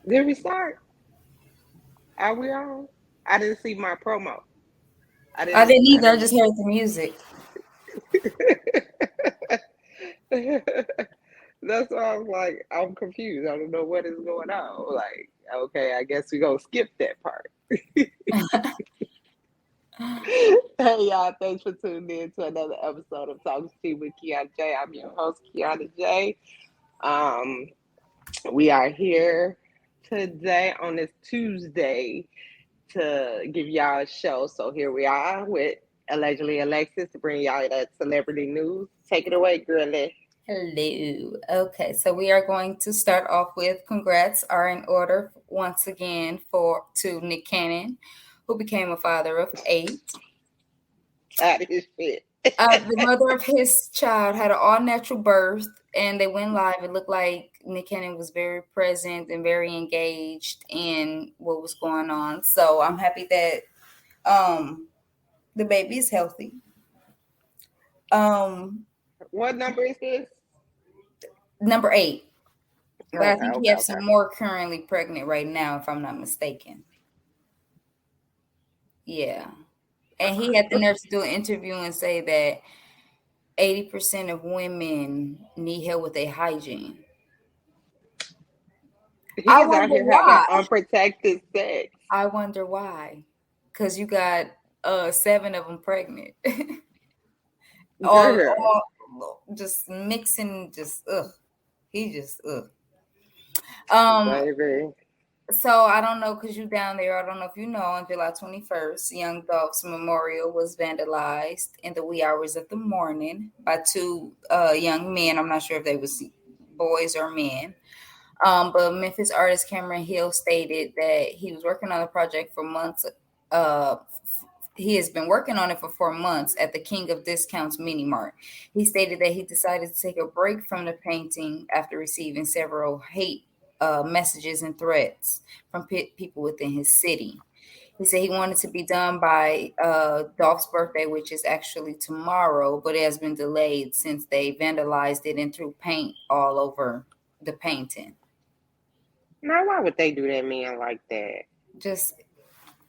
Did we start? Are we on? I didn't see my promo. I I didn't. didn't I either. I didn't. just heard the music. That's why I was like, I'm confused. I don't know what is going on. Like, okay, I guess we gonna skip that part. Hey y'all, thanks for tuning in to another episode of Talk Tea with Kiana J. I'm your host, Kiana J. Um, we are here today on this Tuesday to give y'all a show. So here we are with allegedly Alexis to bring y'all that celebrity news. Take it away, girlie. Hello. Okay, so we are going to start off with congrats are in order once again for to Nick Cannon, who became a father of 8. Tired of his shit. The mother of his child had an all natural birth, and they went live. It looked like Nick Cannon was very present and very engaged in what was going on. So I'm happy that the baby is healthy. Um, What number is this? Number 8. But I Okay, think he okay, has okay. some more currently pregnant right now, if I'm not mistaken. Yeah. And he had the nerve to do an interview and say that 80% of women need help with their hygiene. I He's out wonder here having why. unprotected sex. I wonder why. Because you got 7 of them pregnant. Girl, all just mixing, just ugh. He just ugh. Um, baby. So I don't know because you down there. I don't know if you know. On July 21st, Young Dolph's memorial was vandalized in the wee hours of the morning by 2 young men. I'm not sure if they was boys or men. But Memphis artist Cameron Hill stated that he was working on the project for months. Uh, he has been working on it for 4 months at the King of Discounts Mini Mart. He stated that he decided to take a break from the painting after receiving several hate messages and threats from people within his city. He said he wanted to be done by Dolph's birthday, which is actually tomorrow, but it has been delayed since they vandalized it and threw paint all over the painting. Now, why would they do that man like that? Just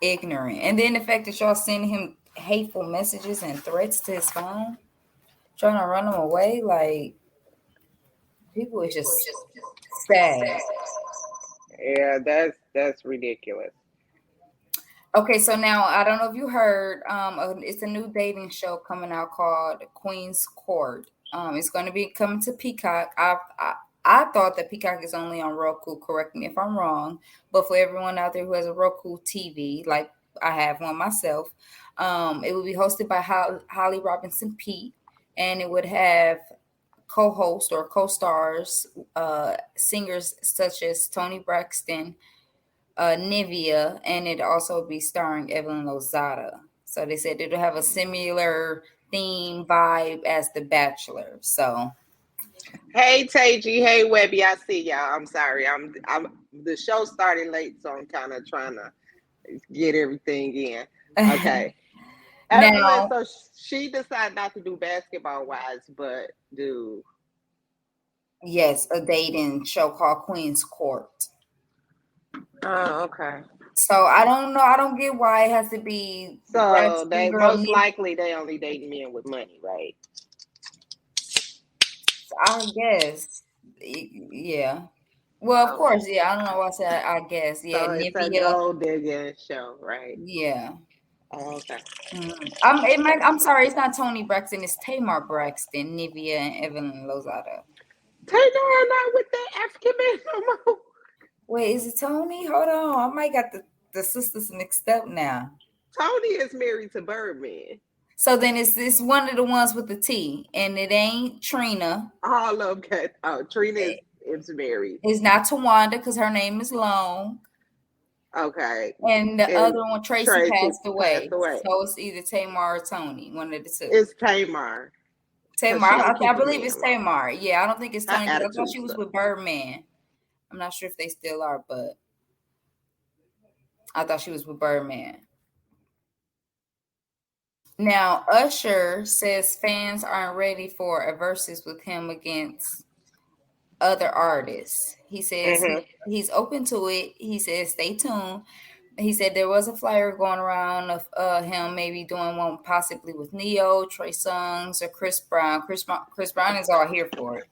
ignorant. And then the fact that y'all sending him hateful messages and threats to his phone, trying to run him away, like people is just sad. Yeah, that's ridiculous. Okay, so now I don't know if you heard, it's a new dating show coming out called Queen's Court. It's going to be coming to Peacock. I thought that Peacock is only on Roku. Correct me if I'm wrong, but for everyone out there who has a Roku TV, like I have one myself, it will be hosted by Holly Robinson Pete, and it would have co-host or co-stars, singers such as Tony Braxton, Nivea, and it also be starring Evelyn Lozada. So they said it'll have a similar theme vibe as The Bachelor. So Hey Taji, hey Webby, I see y'all. I'm sorry. I'm the show started late, so I'm kind of trying to get everything in. Okay. Evelyn, now, so she decided not to do basketball wise, but do. yes, a dating show called Queen's Court. Oh, okay. So I don't know. I don't get why it has to be So Braxton they girl. most likely they only dating men with money, right? I guess, yeah. Well, of Okay. course, yeah. I don't know why I said I guess. Yeah, So it's a Nivea. gold digging show, right? Yeah. Oh, okay. I'm sorry, it's not Tony Braxton, it's Tamar Braxton, Nivea, and Evelyn Lozada. Taylor not with that African man no more. Wait, is it Tony? Hold on. I might got the sisters mixed up now. Tony is married to Birdman. So then it's one of the ones with the T, and it ain't Trina. All of them got. Oh, Trina is married. It's not Tawanda because her name is Long. Okay, And the and other one, Tracy, Tracy passed passed away. away. So it's either Tamar or Tony, one of the two. It's Tamar because Tamar, she don't I keep a believe it's man long. Tamar. Yeah, I don't think it's Her Tony because I thought attitude she was sucks. with Birdman. I'm not sure if they still are, but I thought she was with Birdman. Now, Usher says fans aren't ready for a versus with him against other artists. He says Mm-hmm. he's open to it. He says stay tuned. He said there was a flyer going around of him maybe doing one possibly with Neo, Trey Songz, or Chris Brown. Chris Brown is all here for it,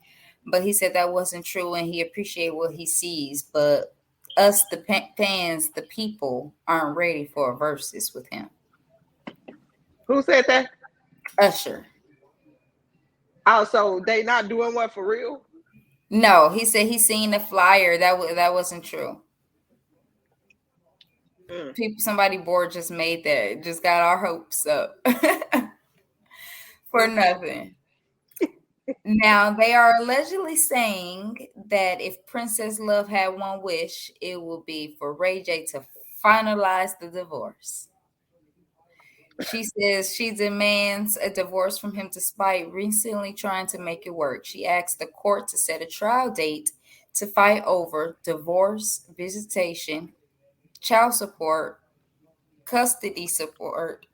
but he said that wasn't true, and he appreciated what he sees. But us, the fans, the people, aren't ready for a versus with him. Who said that? Usher. Oh, so they not doing what for real? No, he said he seen the flyer. That wasn't true. People, somebody bored just made that. Just got our hopes up for nothing. Now they are allegedly saying that if Princess Love had one wish, it will be for Ray J to finalize the divorce. She says she demands a divorce from him despite recently trying to make it work. She asked the court to set a trial date to fight over divorce, visitation, child support, custody support,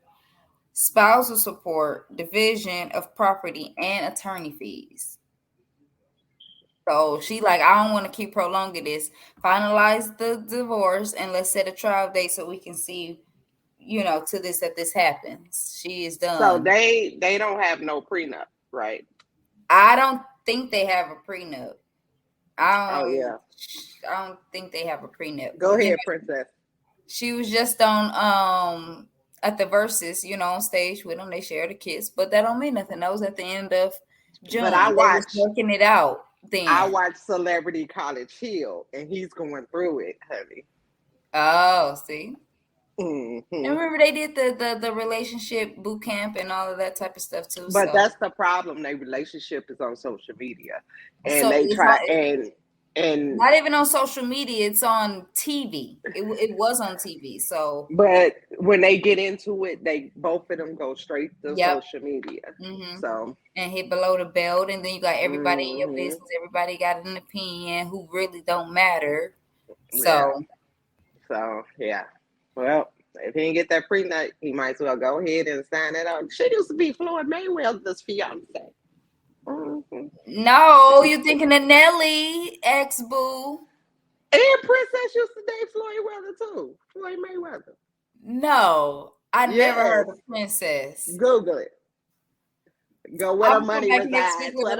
spousal support, division of property, and attorney fees. So she like, I don't want to keep prolonging this. Finalize the divorce and let's set a trial date so we can see, to this that this happens. She is done. So they don't have no prenup, right? I don't think they have a prenup. Oh yeah. I don't think they have a prenup. Go ahead, Princess. She was just on at the Versus, on stage with them. They shared a kiss, but that don't mean nothing. That was at the end of June. But I watched working it out. Then I watched Celebrity College Hill, and he's going through it, honey. Oh, see. Mm-hmm. And remember they did the relationship boot camp and all of that type of stuff too. But that's the problem. Their relationship is on social media, and so they try and not even on social media. It's on TV. It was on TV. So, but when they get into it, they both of them go straight to social media. Mm-hmm. So and hit below the belt, and then you got everybody in your business. Everybody got an opinion who really don't matter. So yeah. Well, if he didn't get that prenup, he might as well go ahead and sign it out. She used to be Floyd Mayweather's fiance. Mm-hmm. No, you're thinking of Nelly, ex-boo. And Princess used to date Floyd Mayweather. No, I never heard of Princess. Google it. Go where the money resides. Hold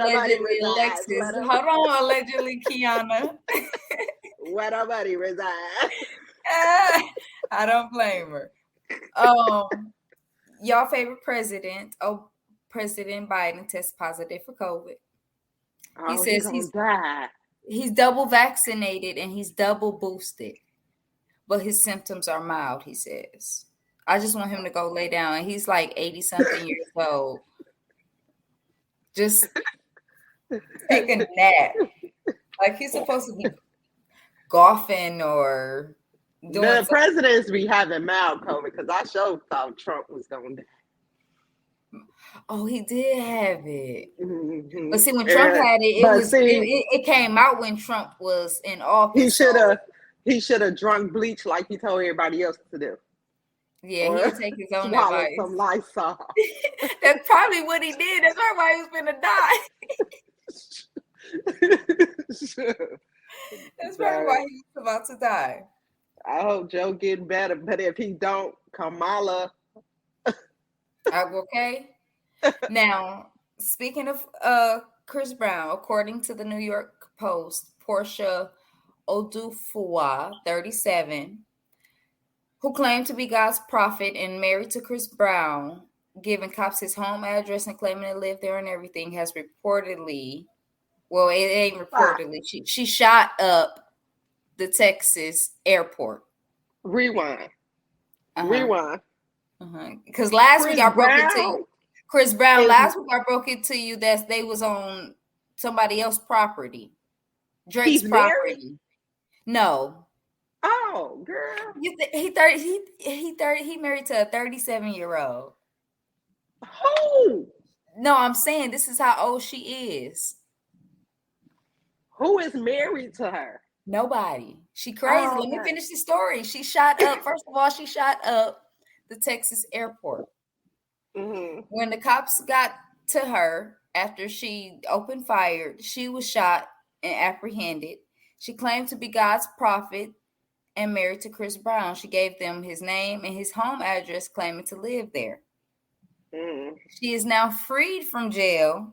on, allegedly, Kiana. Where the money resides. I don't blame her. Y'all favorite president? Oh, President Biden tests positive for COVID. He says he's double vaccinated and he's double boosted, but his symptoms are mild. He says, I just want him to go lay down. And he's like 80-something years old. Just take a nap. Like he's supposed to be golfing or doing the presidents be having mild COVID because I sure thought Trump was going to die. Oh, he did have it. Mm-hmm. But see, when Trump had it, it came out when Trump was in office. He should have drunk bleach like he told everybody else to do. Yeah, he would take his own advice. Some Lysol. That's probably what he did. That's probably why he was gonna die. That's probably why he was about to die. I hope Joe getting better, but if he don't, Kamala. Okay. Now, speaking of Chris Brown, according to the New York Post, Portia Odufuwa, 37, who claimed to be God's prophet and married to Chris Brown, giving cops his home address and claiming to live there and everything, has reportedly, well, it ain't reportedly, she shot up the Texas airport. Rewind. Because last week I broke it to you. Chris Brown, last week I broke it to you that they was on somebody else's property. Drake's property. Married? No. Oh, girl. He married to a 37-year-old. Who? No, I'm saying this is how old she is. Who is married to her? Nobody. She crazy. Let me finish the story. She shot up. First of all, she shot up the Texas airport. Mm-hmm. When the cops got to her after she opened fire, she was shot and apprehended. She claimed to be God's prophet and married to Chris Brown. She gave them his name and his home address, claiming to live there. She is now freed from jail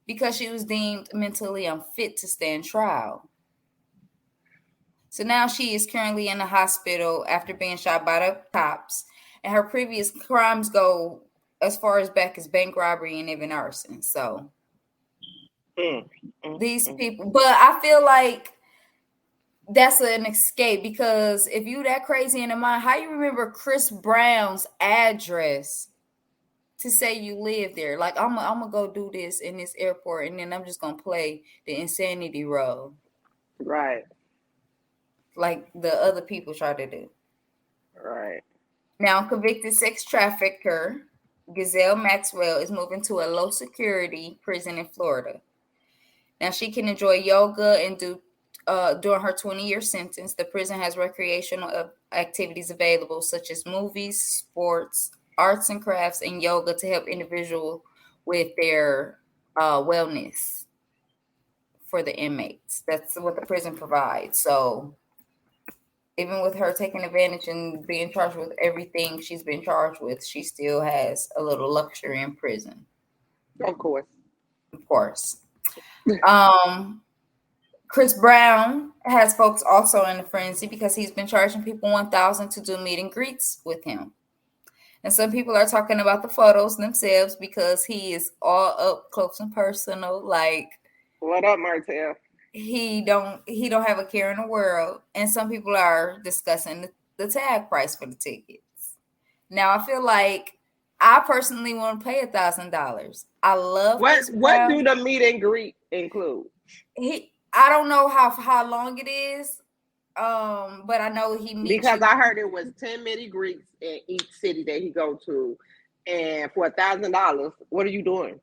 because she was deemed mentally unfit to stand trial. So now she is currently in the hospital after being shot by the cops. And her previous crimes go as far as back as bank robbery and even arson. So these people, but I feel like that's an escape, because if you that crazy in the mind, how you remember Chris Brown's address to say you live there? Like, I'm gonna go do this in this airport, and then I'm just gonna play the insanity role, Right. like the other people try to do. Right. Now, convicted sex trafficker Ghislaine Maxwell is moving to a low security prison in Florida. Now, she can enjoy yoga and do during her 20-year sentence. The prison has recreational activities available, such as movies, sports, arts and crafts, and yoga to help individuals with their wellness for the inmates. That's what the prison provides. So even with her taking advantage and being charged with everything she's been charged with, she still has a little luxury in prison. Of course. Of course. Chris Brown has folks also in a frenzy because he's been charging people $1,000 to do meet and greets with him. And some people are talking about the photos themselves because he is all up close and personal. Like, what up, Martell? He don't have a care in the world. And some people are discussing the tag price for the tickets. Now, I feel like I personally want to pay $1,000. I love what do the meet and greet include? I don't know how long it is, but I know he meets because I heard it was 10 meet and greets in each city that he go to, and for $1,000, what are you doing?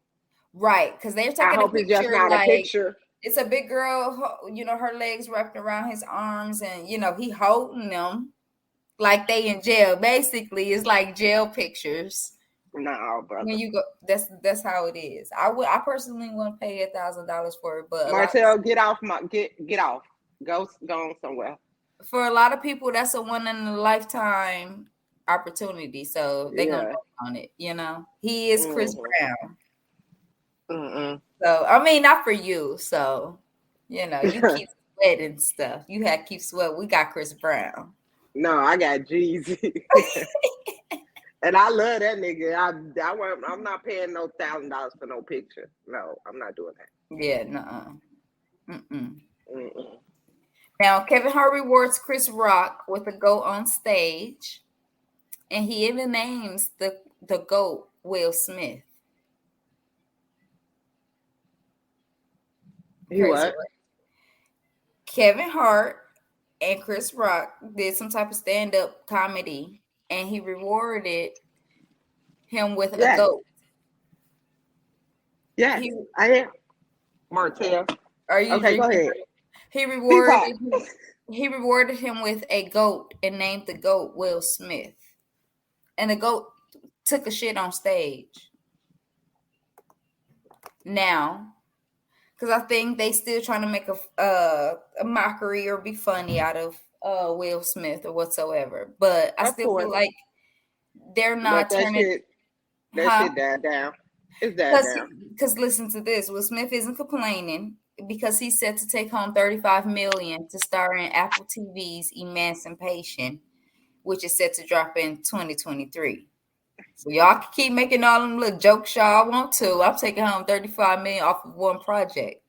Right, because they're taking I hope it's just not a picture. It's a big girl, you know, her legs wrapped around his arms, and you know he holding them like they in jail. Basically, it's like jail pictures. No, brother. When you go, that's how it is. I personally want to pay $1,000 for it, but Martell, get off. Go on somewhere. For a lot of people, that's a one in a lifetime opportunity, so they're gonna go on it. You know, he is Chris Brown. So I mean, not for you. So you know, you keep sweating stuff. You had keep sweat. We got Chris Brown. No, I got Jeezy. And I love that nigga. I'm not paying no $1,000 for no picture. No, I'm not doing that. Yeah, Now, Kevin Hart rewards Chris Rock with a GOAT on stage, and he even names the GOAT Will Smith. What? Kevin Hart and Chris Rock did some type of stand-up comedy, and he rewarded him with a GOAT. Yeah, I am. Martell. Are you okay? Go ahead. He rewarded him with a GOAT and named the GOAT Will Smith. And the GOAT took a shit on stage. Now, because I think they still trying to make a mockery or be funny out of Will Smith or whatsoever. But I still feel like they're not turning that shit died down. It's died down. Because listen to this. Will Smith isn't complaining because he's set to take home $35 million to star in Apple TV's Emancipation, which is set to drop in 2023. So y'all can keep making all them little jokes y'all want to. I'm taking home $35 million off of one project.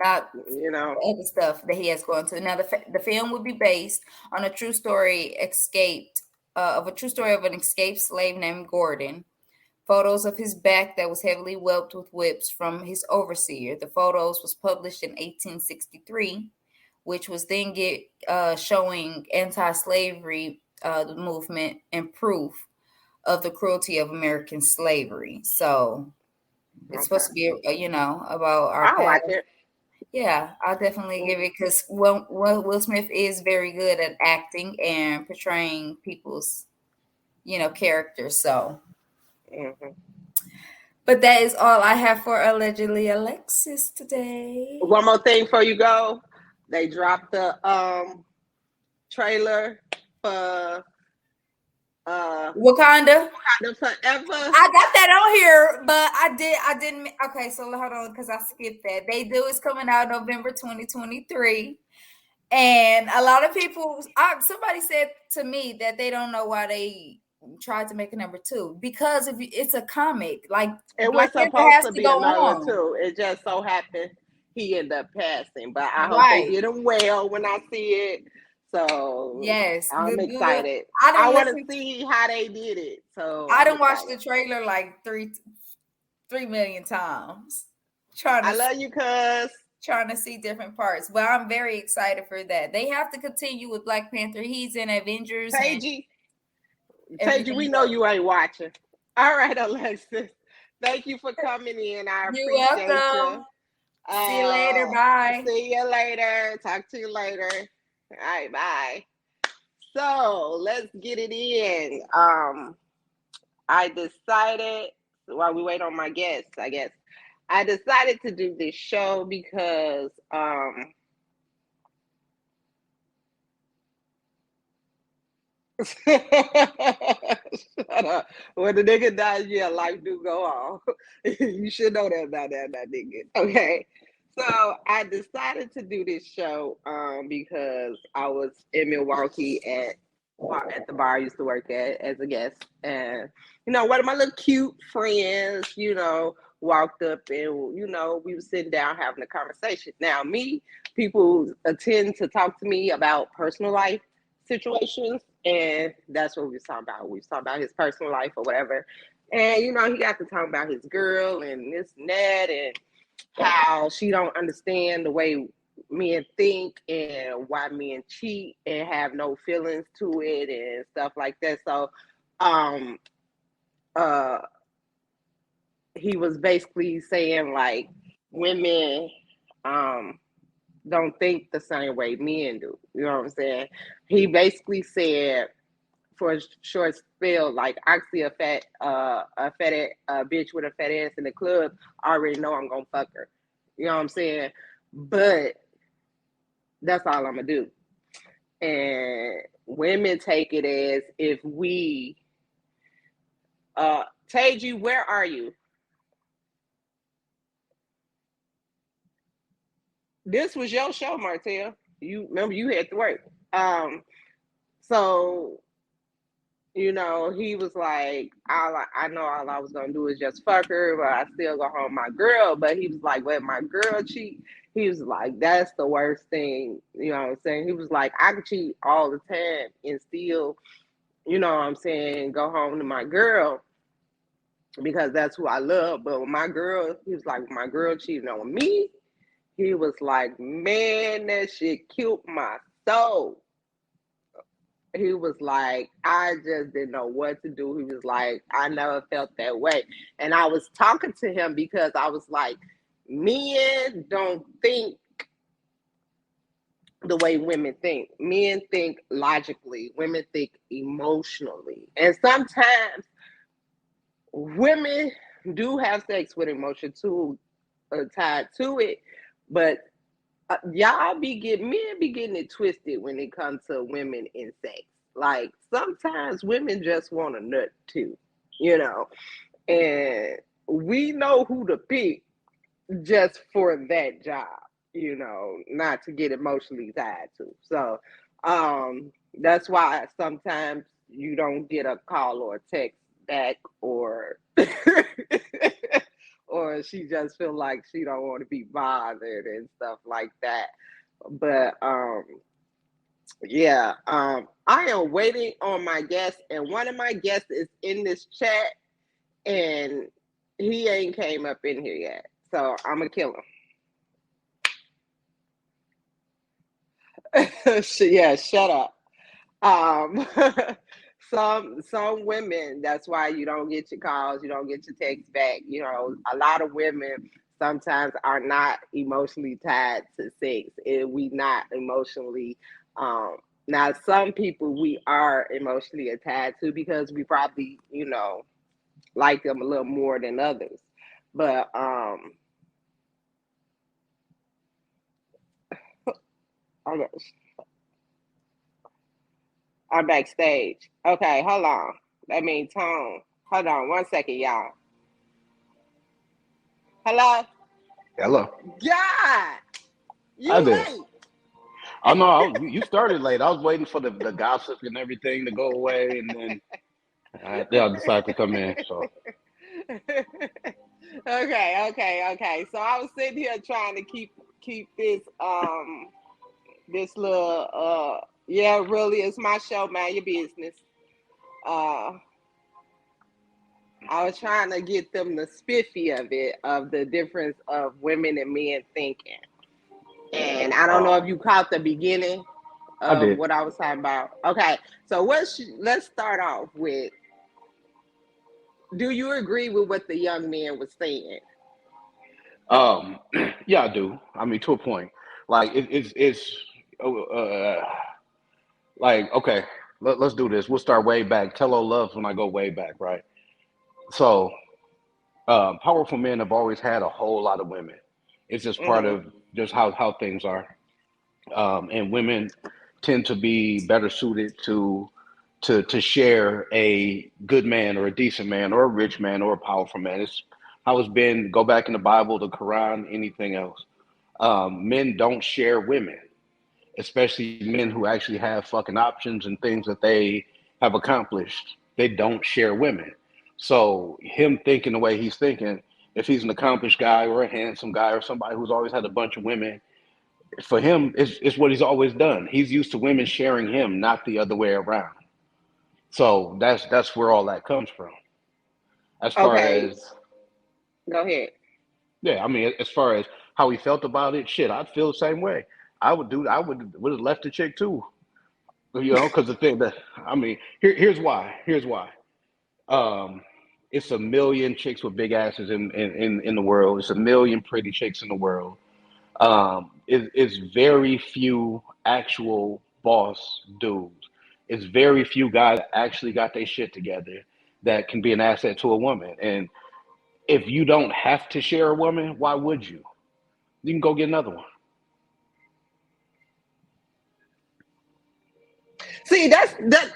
Not other stuff that he has going to. Now the film will be based on a true story of an escaped slave named Gordon. Photos of his back that was heavily whelped with whips from his overseer. The photos was published in 1863, which was then showing anti-slavery movement and proof of the cruelty of American slavery. So it's supposed to be, about our past. Like it. Yeah, I'll definitely give it because Will Smith is very good at acting and portraying people's, characters. So. But that is all I have for Allegedly Alexis today. One more thing before you go. They dropped the trailer for Wakanda. Wakanda Forever. I got that on here, but I didn't. Okay, so hold on, because I skipped that. They do is coming out November 2023, and a lot of people. Somebody said to me that they don't know why they tried to make a number 2, because if it's a comic, like It was Black Panther supposed has to to be go another on, 2. It just so happened he ended up passing. But I hope they right? did him well when I see it. So Yes, I'm excited. I I didn't want to listen. see how they did it. So I I'm didn't watch excited. the trailer like 3 million times, trying I to love you, cuz. trying to see different parts. But I'm very excited for that. They have to continue with Black Panther. He's in Avengers and Taji, we everything know else. you ain't watching. All right, Alexis. Thank you for coming in. I You're appreciate you. welcome. See you later. Uh, Bye. See you later. Talk to you later. All right, bye. So let's get it in. I decided while we wait on my guests, I guess I decided to do this show because shut up. When the nigga dies, yeah, life do go on. You should know that about that nigga. Okay. So I decided to do this show because I was in Milwaukee at the bar I used to work at as a guest. And one of my little cute friends, walked up and we were sitting down having a conversation. Now people tend to talk to me about personal life situations, and that's what we was talking about. We was talking about his personal life or whatever. And he got to talk about his girl and this and that, and how she don't understand the way men think and why men cheat and have no feelings to it and stuff like that. So um uh he was basically saying like women don't think the same way men do. You know what I'm saying? He basically said for a short spell, like I see a bitch with a fat ass in the club, I already know I'm gonna fuck her. You know what I'm saying? But that's all I'm gonna do. And women take it as if we Taji, where are you? This was your show, Martell. You remember you had to work. So he was like, I know all I was gonna do is just fuck her, but I still go home with my girl. But he was like, when my girl cheat, he was like, that's the worst thing. You know what I'm saying? He was like, I could cheat all the time and still, you know what I'm saying, go home to my girl because that's who I love. But with my girl, he was like, when my girl cheating on me, he was like, man, that shit killed my soul. He was like, I just didn't know what to do. He was like, I never felt that way. And I was talking to him because I was like, men don't think the way women think. Men think logically, women think emotionally. And sometimes women do have sex with emotion too, tied to it, but men be getting it twisted when it comes to women in sex. Like sometimes women just want a nut too, you know, and we know who to pick just for that job, not to get emotionally tied to. So that's why sometimes you don't get a call or a text back, or or she just feel like she don't want to be bothered and stuff like that. But yeah, I am waiting on my guest, and one of my guests is in this chat, and he ain't came up in here yet, so I'm gonna kill him. Yeah, shut up. Um, some women, that's why you don't get your calls, you don't get your texts back. A lot of women sometimes are not emotionally tied to sex, and we not emotionally. Now, some people we are emotionally attached to because we probably like them a little more than others. But I'm I'm backstage. Okay, hold on. That means tone. Hold on 1 second, y'all. Hello? Hello. God! I You did. late. Oh no, you started late. I was waiting for the gossip and everything to go away, and then I decided to come in. So Okay. So I was sitting here trying to keep this little yeah, really it's my show, man, your business. Uh I was trying to get them the spiffy of it, of the difference of women and men thinking. And I don't know if you caught the beginning I of did. what I was talking about. Okay, so let's start off with, do you agree with what the young man was saying? Um, yeah, I do. I mean, to a point. Like it's like okay. Let's do this. We'll start way back. Tell old loves when I go way back, right? So, powerful men have always had a whole lot of women. It's just part Mm-hmm. of just how things are. And women tend to be better suited to share a good man or a decent man or a rich man or a powerful man. It's how it's been. Go back in the Bible, the Quran, anything else. Men don't share women, especially men who actually have fucking options and things that they have accomplished. They don't share women. So him thinking the way he's thinking, if he's an accomplished guy or a handsome guy or somebody who's always had a bunch of women, for him, it's what he's always done. He's used to women sharing him, not the other way around. So that's where all that comes from. As far Okay, as go ahead. yeah, I mean, as far as how he felt about it, shit, I'd feel the same way. I would have left the chick too, because the thing that I mean, here's why. Here's why. Um, it's a million chicks with big asses in the world. It's a million pretty chicks in the world. It's very few actual boss dudes. It's very few guys that actually got their shit together that can be an asset to a woman. And if you don't have to share a woman, why would you? You can go get another one. See, that's the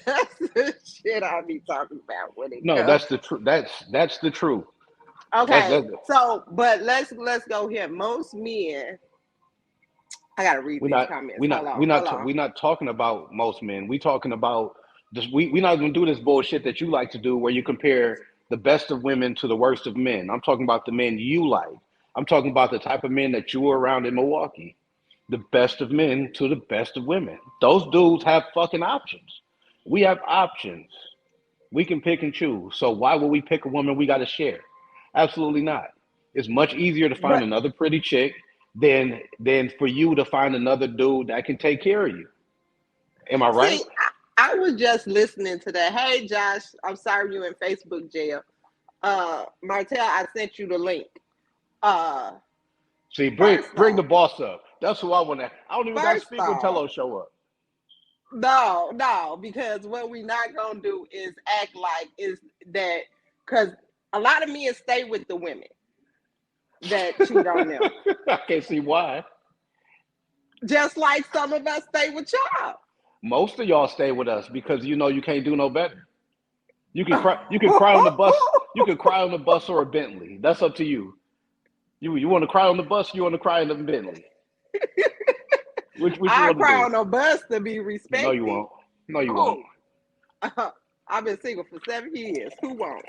that's the shit I be talking about when it No, comes. that's the truth. That's the truth. That's Okay, that's so but let's go here. Most men, I gotta read we're these not comments. we're not we're Hold not on. we're not talking about most men. We talking about just we're not gonna do this bullshit that you like to do where you compare the best of women to the worst of men. I'm talking about the men you like. I'm talking about the type of men that you were around in Milwaukee. The best of men to the best of women. Those dudes have fucking options. We have options. We can pick and choose. So why would we pick a woman we got to share? Absolutely not. It's much easier to find But another pretty chick than for you to find another dude that can take care of you. Am I right? see, I was just listening to that. Hey, Josh, I'm sorry you in Facebook jail. Martell, I sent you the link. Uh, See, first bring the off, boss up. That's who I want to. I don't even got to first speak when off, Tello show up. no, because what we not gonna do is act like is that because a lot of men stay with the women that cheat on them, I can't see why. just like some of us stay with Most of y'all stay with us because you know you can't do no better. You can cry. You can cry on the bus. y'all. You can cry on the bus or a Bentley. That's up to you. You want to cry on the bus? You want to cry in the Bentley? Which you I want to cry do? on a bus to be No, you respected. won't. No, you won't. Who? I've been single for 7 years. Who won't?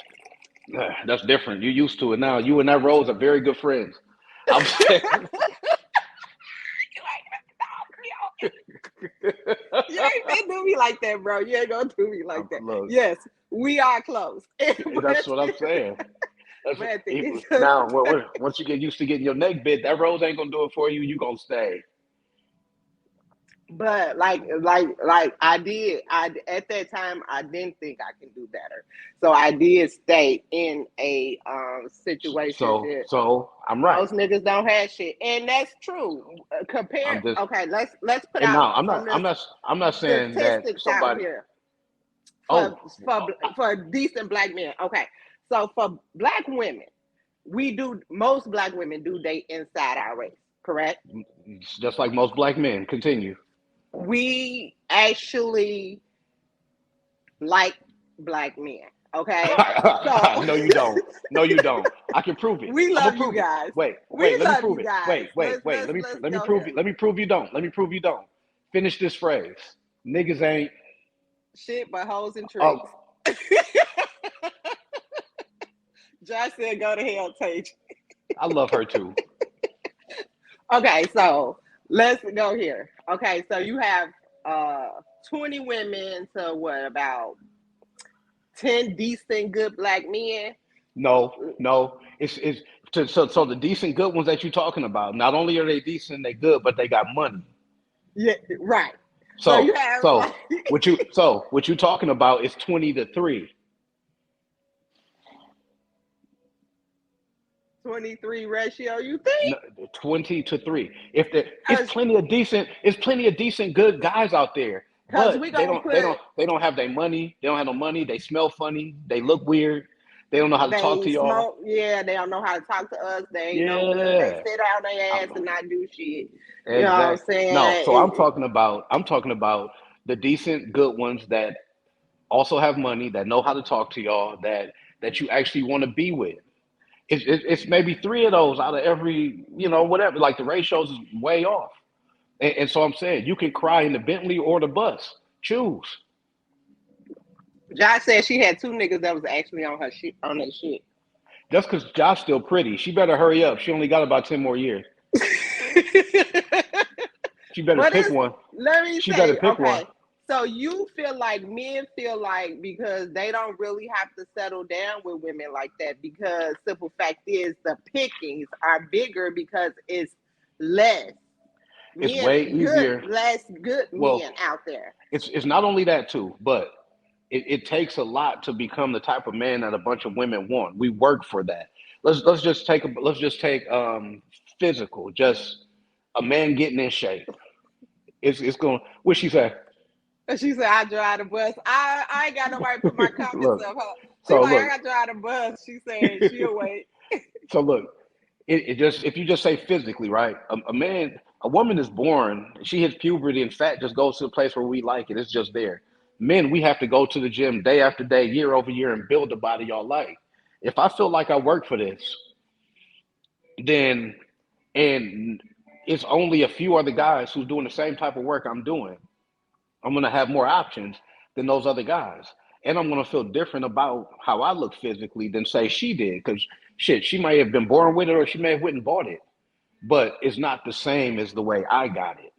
That's different. You're used to it now. You and that Rose are very good friends. I'm saying. You ain't gonna do me like that, bro. You ain't gonna do me like that. Look, Yes, we are close. that's but, what I'm saying. That's but now. Once you get used to getting your neck bit, that Rose ain't gonna do it for you. You gonna stay. but like I did. I at that time I didn't think I can do better, so I did stay in a situation. So I'm right. Most niggas don't have shit, and that's true. I'm Compare. just Okay, let's put and out now I'm from not the I'm not I'm not saying that statistics out somebody. here Oh, for decent black men. Okay, So for black women, most black women do date inside our race, correct? It's just like most black men. Continue. We actually like black men. Okay, so No, you don't. No, you don't. I can prove it. we I'm gonna love you prove it. guys. Wait, We let me love prove you it. guys. Wait. Let's Let me go prove here. it. Let me prove you don't. Let me prove you don't. Finish this phrase. Niggas ain't. Shit, but hoes and trees. Oh, Josh said, "Go to hell, Tage." I love her too. Okay, so let's go here. Okay, so you have 20 women to what, about 10 decent good black men? No. So the decent good ones that you're talking about. Not only are they decent, they good, but they got money. Yeah, right. So So you have so like what you talking about is 20 to 3. 23 ratio, you think? No, 20 to 3. If there, Because it's plenty of decent good guys out there, we but gonna put they don't have their money. They don't have no money. They smell funny. They look weird. They don't know how to talk they to y'all. smoke, yeah, they don't know how to talk to us, they ain't no good, they Yeah, sit on their ass I'm, and not do shit. You know what I'm exactly. No, saying? so I'm talking about the decent good ones that also have money, that know how to talk to y'all, that you actually want to be with. It's maybe 3 of those out of every, whatever. Like the ratios is way off. And so I'm saying you can cry in the Bentley or the bus. Choose. Josh said she had 2 niggas that was actually on her shit, on that shit. Just because Josh still pretty, she better hurry up. She only got about 10 more years. She better But pick it's, one. let me She better say, pick one. okay, so you feel like men feel like because they don't really have to settle down with women like that, because simple fact is the pickings are bigger because it's less It's way easier. less good Well, men out there. it's not only that too, but it takes a lot to become the type of man that a bunch of women want. We work for that. Let's just take physical, just a man getting in shape. It's going. What she say? And she said, I drive the bus. I ain't got nobody put my comments Look. up. Huh? She So like, I look. got to drive the bus. She said she'll wait. So look. It just, if you just say physically, right? A woman is born. She hits puberty, and fat just goes to the place where we like it. It's just there. Men, we have to go to the gym day after day, year over year, and build the body y'all like. If I feel like I work for this, then and it's only a few other guys who's doing the same type of work I'm doing, I'm gonna have more options than those other guys. And I'm gonna feel different about how I look physically than say she did. Cause shit, she might have been born with it or she may have went and bought it. But it's not the same as the way I got it.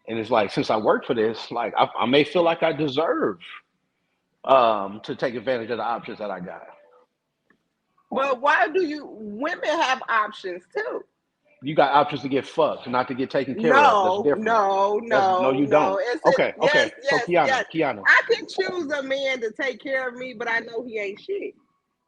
And it's like, since I work for this, like I may feel like I deserve to take advantage of the options that I got. But why do women have options too? You got options to get fucked, not to get taken care of. That's No, different. no, No, no, you no. don't. Okay, Yes, So yes, Kiana, yes. Kiana. I can choose a man to take care of me, but I know he ain't shit.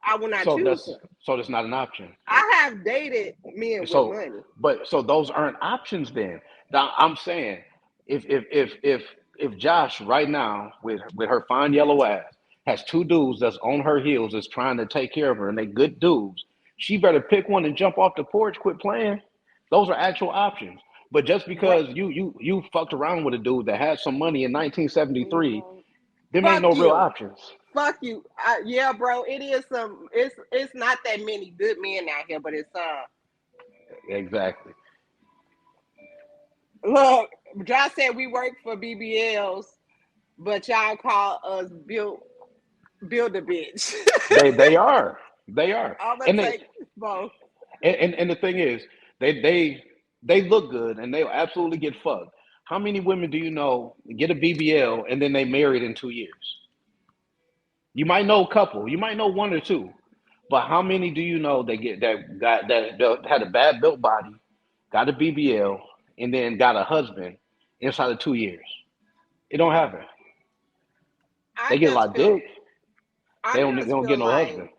I will not So choose him. that's not an option. I have dated men with So, money. so those aren't options then. Now, I'm saying if Josh right now with her fine yellow ass has 2 dudes that's on her heels that's trying to take care of her and they good dudes, she better pick one and jump off the porch. Quit playing. Those are actual options. But just because you fucked around with a dude that had some money in 1973, them ain't Fuck no real you. options. Fuck you. Yeah, bro. It is some. It's not that many good men out here, but it's some. Exactly. Look, Josh said we work for BBLs, but y'all call us build a bitch. They are. They are. I'm gonna And they take both. and the thing is, they look good and they'll absolutely get fucked. How many women do you know get a BBL and then they married in 2 years? You might know a couple. You might know one or two. But how many do you know that had a bad built body, got a BBL, and then got a husband inside of 2 years? It don't happen. I They get a just lot of feel. dick. I They just don't get feel no husband. like.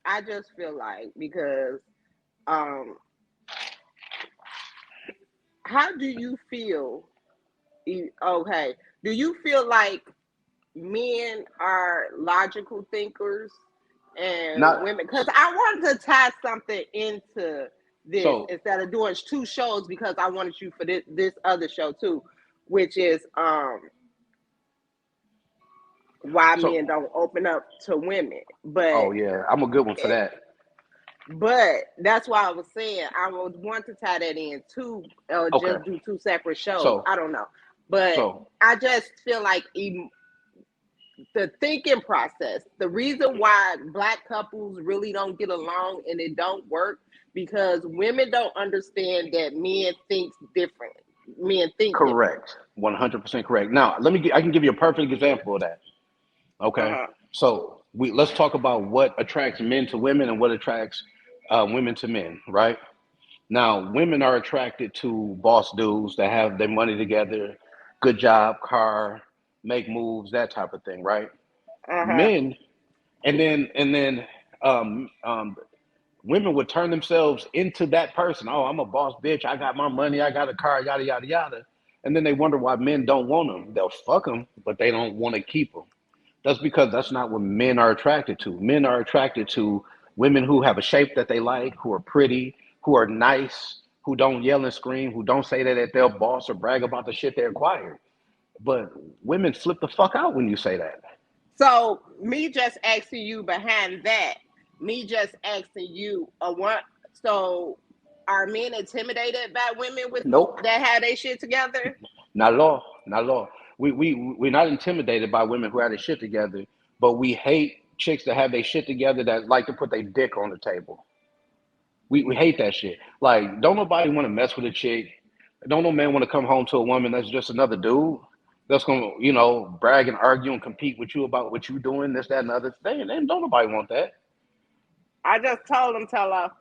I just feel like because um, how do you feel? Okay, do you feel like men are logical thinkers and Not women, because I wanted to tie something into this so instead of doing two shows, because I wanted you for this other show too, which is why so. men don't open up to women. Oh yeah, I'm a good one for that. But that's why I was saying I would want to tie that in too, or Okay. just do two separate shows. So I don't know, but so I just feel like even the thinking process, the reason why Black couples really don't get along and it don't work, because women don't understand that men think differently. Men think differently. correct, 100% correct. Now I can give you a perfect example of that. Okay, Uh-huh. so let's talk about what attracts men to women and what attracts women to men. Right now, women are attracted to boss dudes that have their money together, good job, car, make moves, that type of thing. Right? Uh-huh. Men, and then um, um, women would turn themselves into that person. Oh, I'm a boss bitch. I got my money. I got a car. Yada yada yada. And then they wonder why men don't want them. They'll fuck them, but they don't want to keep them. That's because that's not what men are attracted to. Men are attracted to women who have a shape that they like, who are pretty, who are nice, who don't yell and scream, who don't say that they're boss or brag about the shit they acquired. But women flip the fuck out when you say that. So me just asking you behind that, me just asking you a what? So are men intimidated by women with Nope. that have their shit together? Not at all. Not at all. We're not intimidated by women who have their shit together, but we hate chicks that have their shit together that like to put their dick on the table. We hate that shit. Like, don't nobody want to mess with a chick. Don't no man want to come home to a woman that's just another dude that's gonna, brag and argue and compete with you about what you doing, this, that, and the other thing. And don't nobody want that. I just told him, tell her.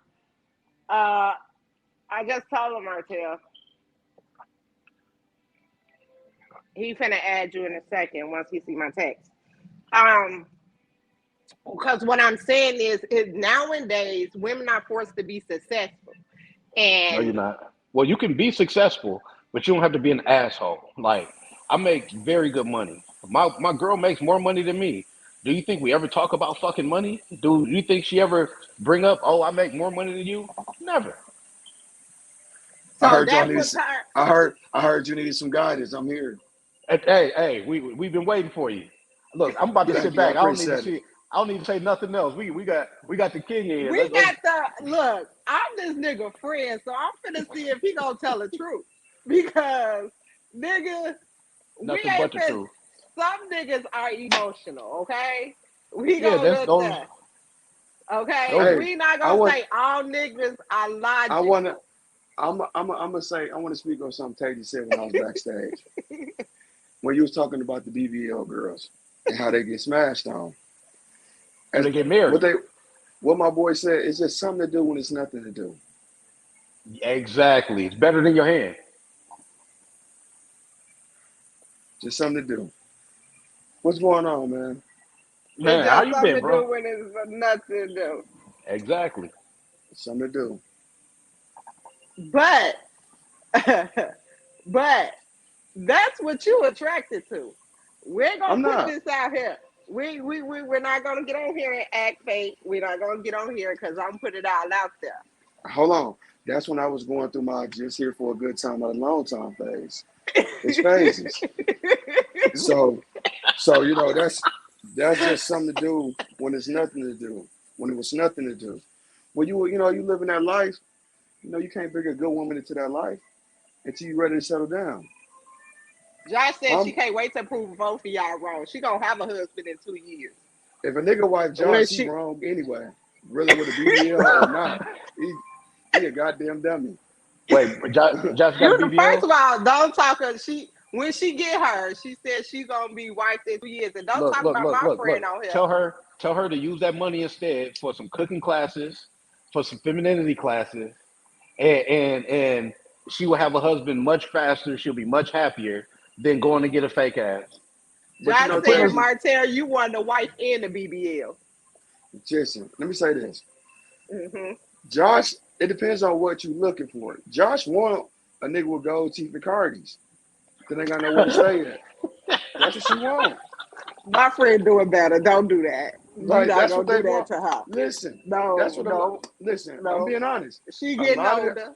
Uh, I just told him, Martell. He finna add you in a second once he see my text. Because what I'm saying is nowadays women are forced to be successful, No, you're and not. Well, you can be successful, but you don't have to be an asshole. Like, I make very good money. My girl makes more money than me. Do you think we ever talk about fucking money? Do you think she ever bring up, oh, I make more money than you? Never. I so heard y'all that's needed. what her. I heard you needed some guidance. I'm here. Hey, we've been waiting for you. Look, I'm about to sit Thank you. I back. I don't need to appreciate it. see. I don't need to say nothing else. We got the king in. We got the look. I'm this nigga friend, so I'm finna see if he gonna tell the truth. Because nigga, we nothing ain't but the finna. truth. Some niggas are emotional, okay? We Yeah, gonna that's let those. that. Okay, Those. Hey, we not I gonna want. say all niggas are I want to. logical. I'm gonna say. I want to speak on something Taty said when I was backstage. When you was talking about the BBL girls and how they get smashed on. When As they get married. what they what my boy said, it's just something to do when it's nothing to do. Exactly. It's better than your hand. Just something to do. What's going on, man? It's Man, how just you something been, to bro? do when it's nothing to do. Exactly. Something to do. But, but that's what you attracted to. We're gonna I'm put not. this out here. We're not gonna get on here and act fake. We're not gonna get on here because I'm putting it all out there. Hold on. That's when I was going through my just here for a good time, not a long time phase. It's phases. So that's just something to do when it's nothing to do. When it was nothing to do. When you living that life, you can't bring a good woman into that life until you're ready to settle down. Josh said she I'm can't wait to prove both of y'all wrong. She gonna have a husband in 2 years. If a nigga wife When Josh, he she wrong anyway. Really with a BBL or not. He a goddamn dummy. Wait, Josh got a first BBL? of all, don't talk her. When she get her, she said she's gonna be wiped in 2 years. And don't Look, talk look, about look, my look, friend look. on here. Tell her to use that money instead for some cooking classes, for some femininity classes, and she will have a husband much faster. She'll be much happier than going to get a fake ass But Josh and putting said, her. Tazy, Martell, you want the wife and the BBL. listen, let me say this. Hmm. Josh, it depends on what you looking for. Josh want a nigga with gold teeth and Cardis. Then ain't got nowhere to stay at. That's what she want. My friend doing better. Don't do that. You Like not that's what gonna they do that want. to her. Listen, that's No, what no, listen. I'm no. being honest. She A getting lot of older.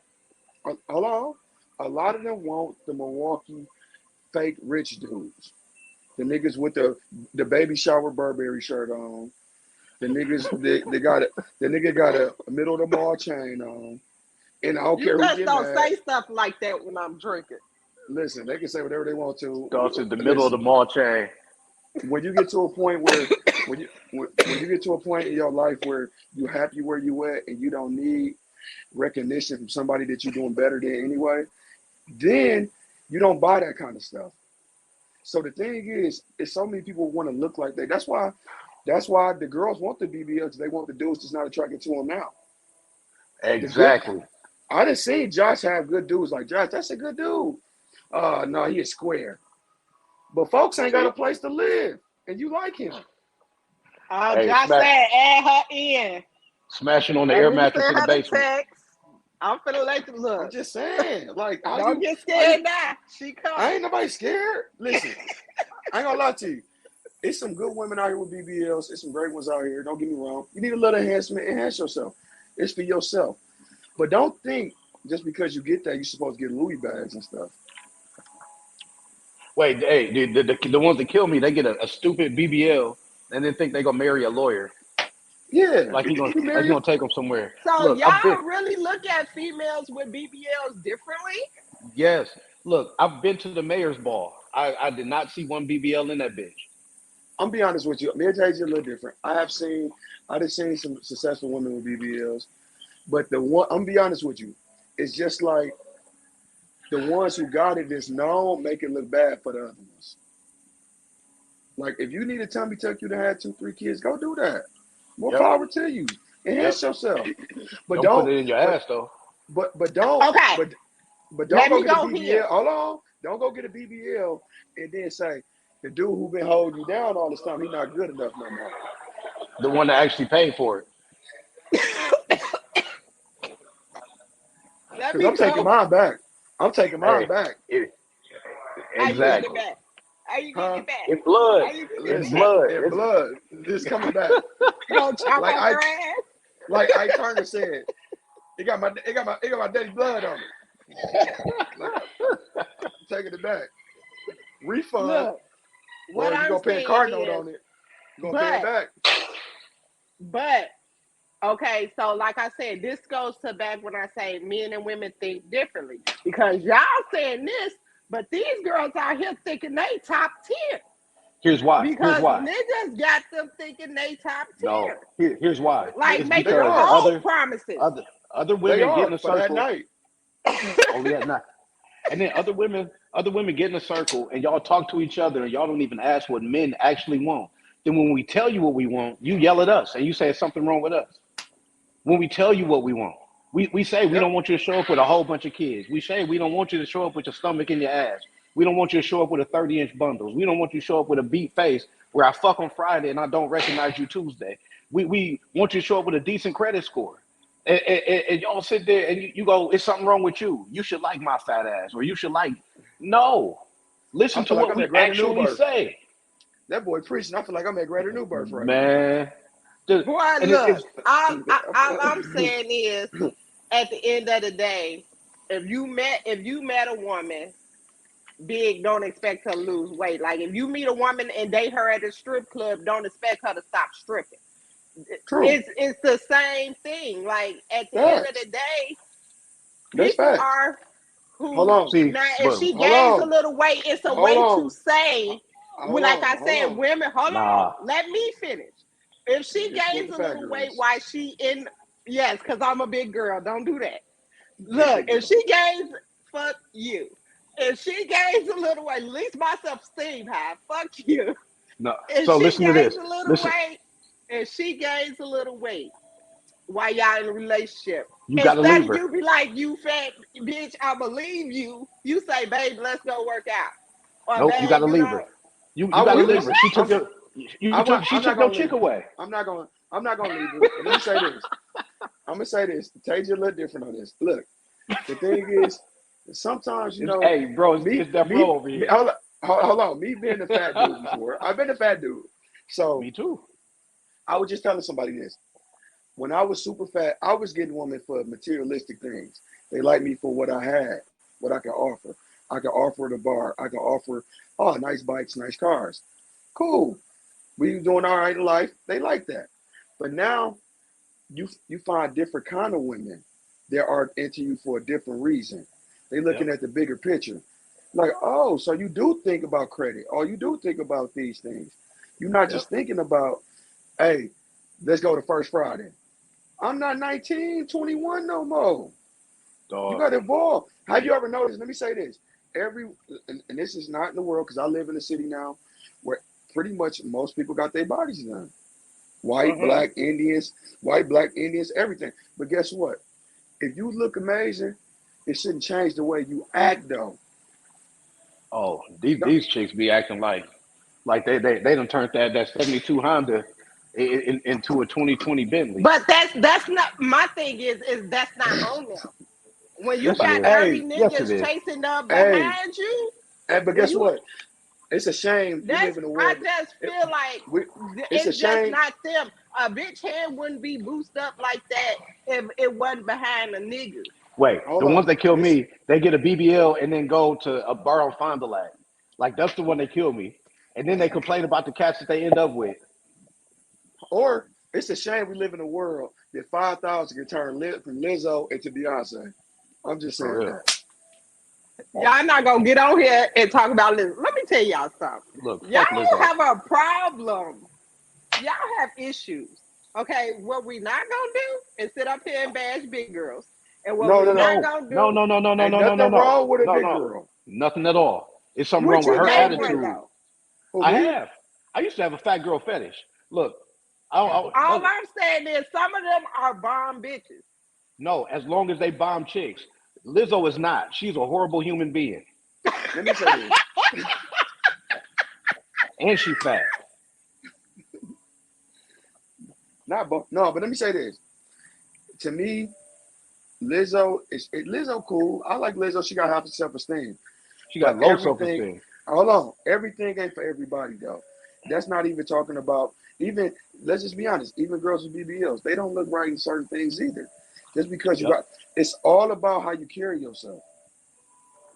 hold on. A lot of them want the Milwaukee fake rich dudes. The niggas with the baby shower Burberry shirt on. The niggas they got it. The nigga got a middle of the mall chain on. And I don't You care who just get don't mad. say stuff like that when I'm drinking. Listen, they can say whatever they want to. Go to the middle of the Listen, mall chain. when you get to a point where when you get to a point in your life where you happy where you at and you don't need recognition from somebody that you're doing better than anyway, then you don't buy that kind of stuff. So the thing is so many people want to look like that. That's why the girls want the BBLs. They want the dudes that's not attracted to them now. The good Exactly. I done seen Josh have good dudes like Josh. That's a good dude. No, he is square. But folks ain't got a place to live, and you like him. Hey, Josh said add her in. smashing on the Let air me mattress in send the her the basement. text. I'm finna let you I'm look. just saying, like, Don't get how you? scared now. She I coming. ain't nobody scared. Listen, I ain't gonna lie to you. It's some good women out here with BBLs. It's some great ones out here. Don't get me wrong. You need a little enhancement. Enhance yourself. It's for yourself. But don't think just because you get that, you're supposed to get Louis bags and stuff. Wait, hey, the ones that kill me, they get a stupid BBL and then think they gonna marry a lawyer. Yeah, Like you he's marry gonna take them somewhere. So Look, I've been y'all really look at females with BBLs differently? yes. Look, I've been to the mayor's ball. I did not see one BBL in that bitch. I'm be honest with you. Me and Tasia a little different. I've seen some successful women with BBLs, but the one I'm be honest with you, it's just like the ones who got it is known make it look bad for the other ones. Like if you need a tummy tuck you to have 2, 3 kids, go do that. More Yep, power to you. yep. Enhance yourself. But Don't put don't it in your but ass though. but don't Okay, but don't let go me get a go BBL. here. Hold on. Don't go get a BBL and then say the dude who been holding you down all this time, he's not good enough no more. The one that actually paid for it. Let Because me I'm taking go. mine back. I'm taking mine Hey, back. it, How you getting it exactly. back? How you getting Huh? it back? In blood. How you getting In it Listen, back? blood. in It's blood, this coming back. You gonna chop Like off I her ass? like Ike Turner said, it got my daddy blood on it. Like I'm taking it back. Refund, Look, what or you I'm gonna pay a saying card note is, on it. You gonna pay it but, back. but, okay, so like I said, this goes to back when I say men and women think differently. Because y'all saying this, but these girls out here thinking they top tier. here's why. Here's Because why. niggas got them thinking they top No. tier. Here's why. Like It's They making because are. cold other promises. other other They women get in are a for that circle. night. Oh yeah, nah. And then other women get in a circle and y'all talk to each other and y'all don't even ask what men actually want. Then when we tell you what we want, you yell at us and you say there's something wrong with us. When we tell you what we want, we say we Yep. don't want you to show up with a whole bunch of kids. We say we don't want you to show up with your stomach in your ass. We don't want you to show up with a 30-inch bundles. We don't want you to show up with a beat face where I fuck on Friday and I don't recognize you Tuesday. We want you to show up with a decent credit score. And y'all sit there and you go, it's something wrong with you. You should like my fat ass, or you should like. No, I listen to feel like what I'm we at Greater actually Newburgh. say, That boy preaching. I feel like I'm at Greater Newburgh right now. man. Boy, And look, it's all I'm saying is, at the end of the day, if you met a woman big, don't expect her to lose weight. Like if you meet a woman and date her at a strip club, don't expect her to stop stripping. True. It's the same thing. Like at the end of Facts. the day, That's people facts. are Hold who on. see, now if bro. she Hold gains a on. little weight, it's a Hold way to on. say, Hold well, like on. I Hold said, on. women, hold Nah, on, let me finish. If she Just pull gains the a fat little weight girls. while she in, yes, because I'm a big girl, don't do that. Big, Look, big if girl. she gains, fuck you. If she gains a little weight, at least my self-esteem high, fuck you. no. If So she listen to gains this. a little Listen, weight, if she gains a little weight while y'all in a relationship, you got to instead leave of her. you be like, you fat bitch, I believe you, you say, babe, let's go work out. Or Nope, you got babe, to you leave know, her. You I got to you wouldn't. leave her. She took what? I'm. your she I'm took not your gonna chick leave her. away. I'm not gonna leave her. But let me say this. I'm gonna say this. Tage a little different on this. Look, the thing is, sometimes Hey, bro, me, it's death row over me here. hold on. Me being a fat dude before. I've been a fat dude. So Me too. I was just telling somebody this. When I was super fat, I was getting women for materialistic things. They liked me for what I had, what I could offer. I could offer the bar. I could offer, oh, nice bikes, nice cars. Cool. We doing all right in life. They like that. But now you find different kind of women that are into you for a different reason. They looking Yep. at the bigger picture. Like, oh, so you do think about credit, or you do think about these things. You're not Yep. just thinking about, hey, let's go to First Friday. I'm not 19, 21 no more. You Dog. got to evolve. Have you ever noticed? Let me say this. And this is not in the world because I live in a city now where pretty much most people got their bodies done. White, Mm-hmm. black Indians, everything. But guess what? If you look amazing, it shouldn't change the way you act, though. Oh, these chicks be acting like they done turned that 72 Honda into a 2020 Bentley. But that's not my thing. Is that's not on them. When you Yes, it got is. 30 Hey, Yes, it niggas is. chasing up hey, behind you, but when guess you what? It's a shame we live that's in a I world. just It, feel like we, it's a it's just shame. not them. A bitch head wouldn't be boosted up like that if it wasn't behind a nigga. Wait, Hold the ones on. that kill It's me, they get a BBL and then go to a bar on Fond du Lac. Like that's the one that kill me. And then they complain about the cats that they end up with. or it's a shame we live in a world that 5,000 can turn from Lizzo into Beyonce. I'm just For saying real. that. Y'all not gonna get on here and talk about this. Let me tell y'all something. Look, Y'all fuck Lizzo. have a problem. Y'all have issues. Okay, what we not gonna do is sit up here and bash big girls. And what No, we no, no. not No, gonna no, do, no, no, no, no, Ain't no, no, no, nothing no. wrong with a No, big no. girl. Nothing at all. It's something What wrong with you her they know, were big? attitude. though. Who, I me? have. I used to have a fat girl fetish. Look, All I'm saying is some of them are bomb bitches. no, as long as they bomb chicks. Lizzo is not. She's a horrible human being. Let me say this. And she fat. No, but let me say this. To me, Lizzo cool. I like Lizzo. She got high self-esteem. She got But low everything, self-esteem. hold on, everything ain't for everybody though. That's not even talking about even. Let's just be honest. Even girls with BBLs, they don't look right in certain things either. Just because you Yep. got, it's all about how you carry yourself.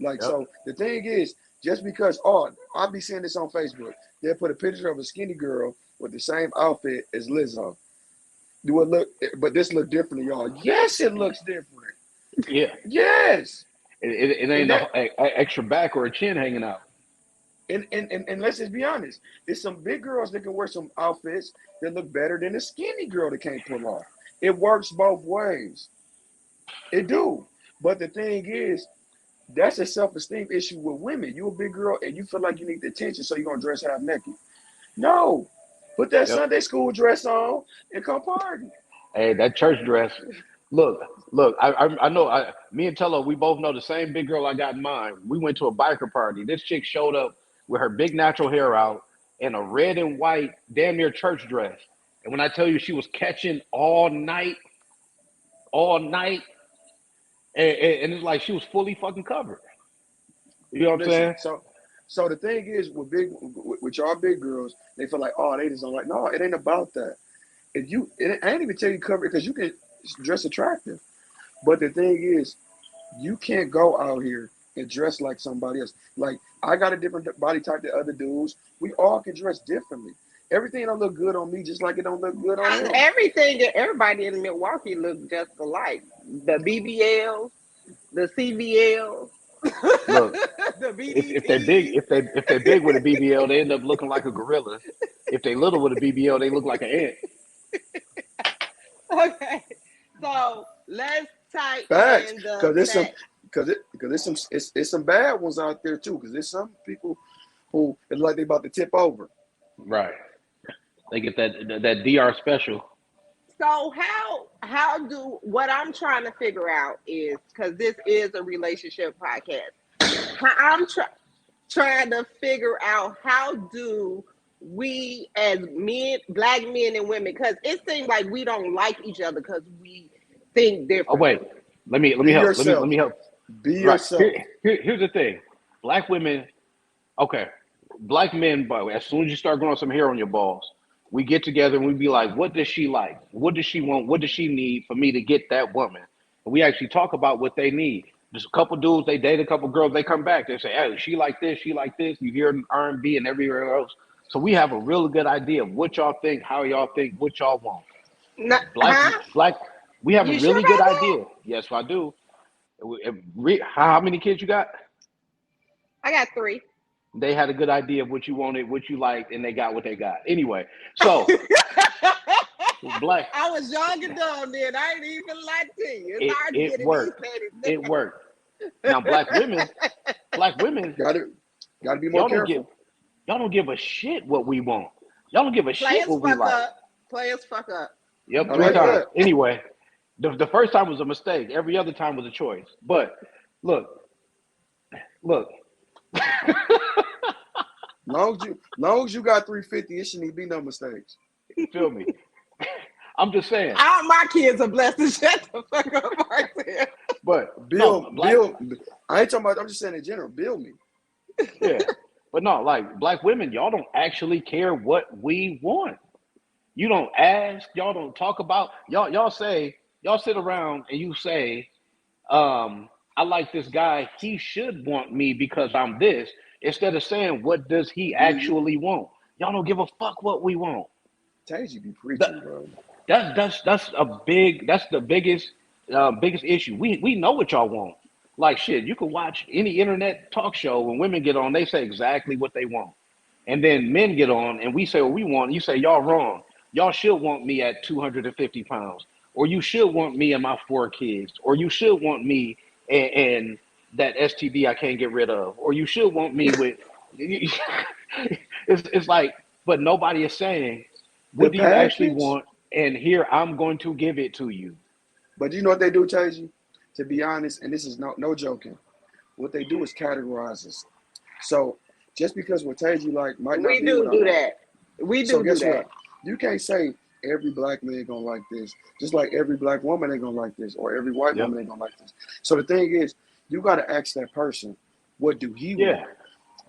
Like Yep. so, the thing is, just because I'll be seeing this on Facebook. They put a picture of a skinny girl with the same outfit as Lizzo. Do it look? But this look different to y'all. Yes, it looks different. Yeah. Yes, It and ain't that a extra back or a chin hanging out. and let's just be honest. There's some big girls that can wear some outfits that look better than a skinny girl that can't pull off. It works both ways. It do. But the thing is, that's a self-esteem issue with women. You a big girl and you feel like you need the attention, so you're gonna dress half naked. No. Put that Yep. Sunday school dress on and come party. Hey, that church dress. Look, look. I know. Me and Tello, we both know the same big girl I got in mind. We went to a biker party. This chick showed up with her big natural hair out and a red and white damn near church dress. And when I tell you she was catching all night, and it's like she was fully fucking covered. You know what I'm Listen, saying? so the thing is with y'all big girls, they feel like, oh, they just don't like. No, it ain't about that. If you, I ain't even tell you cover it because you can dress attractive. But the thing is, you can't go out here and dress like somebody else. Like I got a different body type than other dudes. We all can dress differently. Everything don't look good on me, just like it don't look good on him. Everything everybody in Milwaukee look just alike. The BBLs, the CVLs, Look, the if they're big, BDTs. if they're big with a BBL, they end up looking like a gorilla. If they little with a BBL, they look like an ant. Okay, so let's type Facts, in the because there's some, chat. because it's some bad ones out there too. Because there's some people who it's like they about to tip over. Right. They get that DR special. So how do what I'm trying to figure out is because this is a relationship podcast. I'm trying to figure out how do we as men, black men and women, because it seems like we don't like each other because we think Oh wait, differently. let me Be help. Let yourself. me help. Be Right. yourself. Here's the thing. Black women, okay. Black men, but as soon as you start growing some hair on your balls, we get together and we be like, what does she like? What does she want? What does she need for me to get that woman? And we actually talk about what they need. There's a couple dudes, they date a couple girls, they come back, they say, hey, she like this, she like this. You hear R&B and everywhere else. So we have a really good idea of what y'all think, how y'all think, what y'all want. No, Black, huh? black, we have a You sure really good about that? idea. Yes, I do. How many kids you got? I got 3. They had a good idea of what you wanted, what you liked, and they got what they got. Anyway, so black, I was young and dumb then. I ain't even like to you. It's hard to it get in worked. these It worked. Now, black women, Gotta be more y'all careful. don't give a shit what we want. Y'all don't give a shit Players what we fuck like. up. Players fuck up. Yep, I 3 like times. that. Anyway, the first time was a mistake. Every other time was a choice. But look, Long as you got 350, it shouldn't be no mistakes. feel me? I'm just saying. All my kids are blessed to shut the fuck up right there. But Bill, no, I ain't talking about. I'm just saying in general. Bill me. yeah. But no, like black women, y'all don't actually care what we want. You don't ask, y'all don't talk about, y'all sit around and you say, I like this guy, he should want me because I'm this, instead of saying what does he actually want. Y'all don't give a fuck what we want. Tazy be That, preaching, bro. that's the biggest issue. We know what y'all want. Like shit, you can watch any internet talk show when women get on, they say exactly what they want. And then men get on and we say what we want, and you say y'all wrong. Y'all should want me at 250 pounds, or you should want me and my 4 kids, or you should want me and that STD I can't get rid of, or you should want me with. It's like, but nobody is saying The what do you actually package. want, and here I'm going to give it to you. But you know what they do, Tazy? To be honest, and this is no joking, what they do is categorize us. So just because what Tazy like might not We be what I do like. that. We So do guess that. what? You can't say every black man gonna like this, just like every black woman ain't gonna like this, or every white Yep. woman ain't gonna like this. So the thing is, you gotta ask that person, what do he Yeah. want?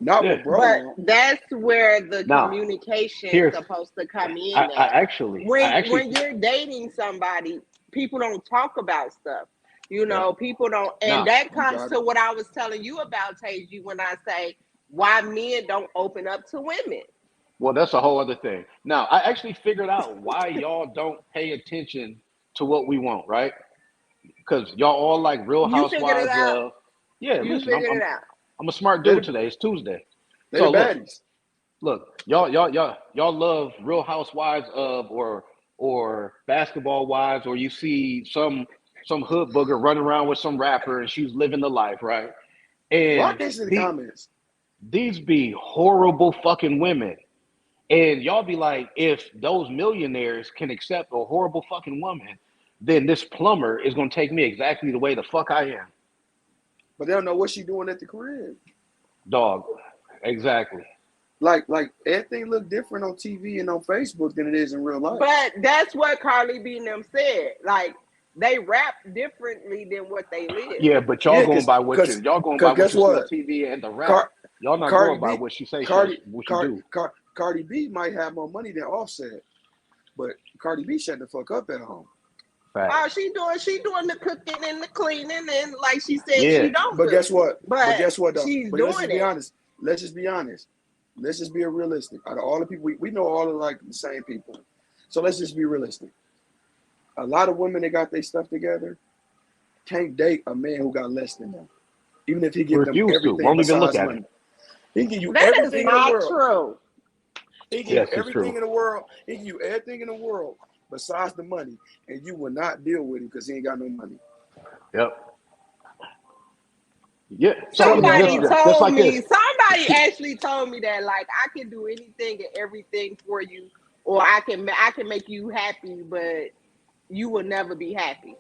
Not Yeah. what bro But want. that's where the Now, communication is here's supposed to come in I at. actually When you're dating somebody, people don't talk about stuff. You know, people don't, and Now, that You comes got to it. what I was telling you about, Taji, when I say why men don't open up to women. well, that's a whole other thing. Now, I actually figured out why y'all don't pay attention to what we want, right? Because y'all all like Real You figured it Housewives out. of. Yeah, You listen, figured it out. I'm a smart They dude the, today. It's Tuesday. they the So baddies. look, y'all love Real Housewives of or Basketball Wives, or you see some hood booger running around with some rapper and she's living the life, right? Why And can't see the comments? these be horrible fucking women. And y'all be like, if those millionaires can accept a horrible fucking woman, then this plumber is gonna take me exactly the way the fuck I am. But they don't know what she doing at the crib. Dog. Exactly. Like everything look different on TV and on Facebook than it is in real life. But that's what Carly B and them said. Like they rap differently than what they live. Yeah, but y'all Yeah, going by what cause you guess see on what? TV and the rap. Car- Y'all not Cardi going by B, what she say, Cardi, what she Cardi, do. Cardi B might have more money than Offset, but Cardi B shut the fuck up at home. Fact. Oh, she doing the cooking and the cleaning, and like she said, Yeah. she don't. But cook. guess what? But guess what though? she's But let's just doing be it. honest. Let's just be honest. Let's just be realistic. Out of all the people, we know all of like the same people. So let's just be realistic. A lot of women that got their stuff together can't date a man who got less than them. Even if he gives them Refuse to. everything Won't even look besides at money. him. He can give you That is everything in the not world. true. He give Yes, you it's everything true. in the world. He give you everything in the world besides the money, and you will not deal with him because he ain't got no money. Yep. Yeah. So Somebody Just told like me. this. Somebody actually told me that like I can do anything and everything for you, or I can make you happy, but you will never be happy.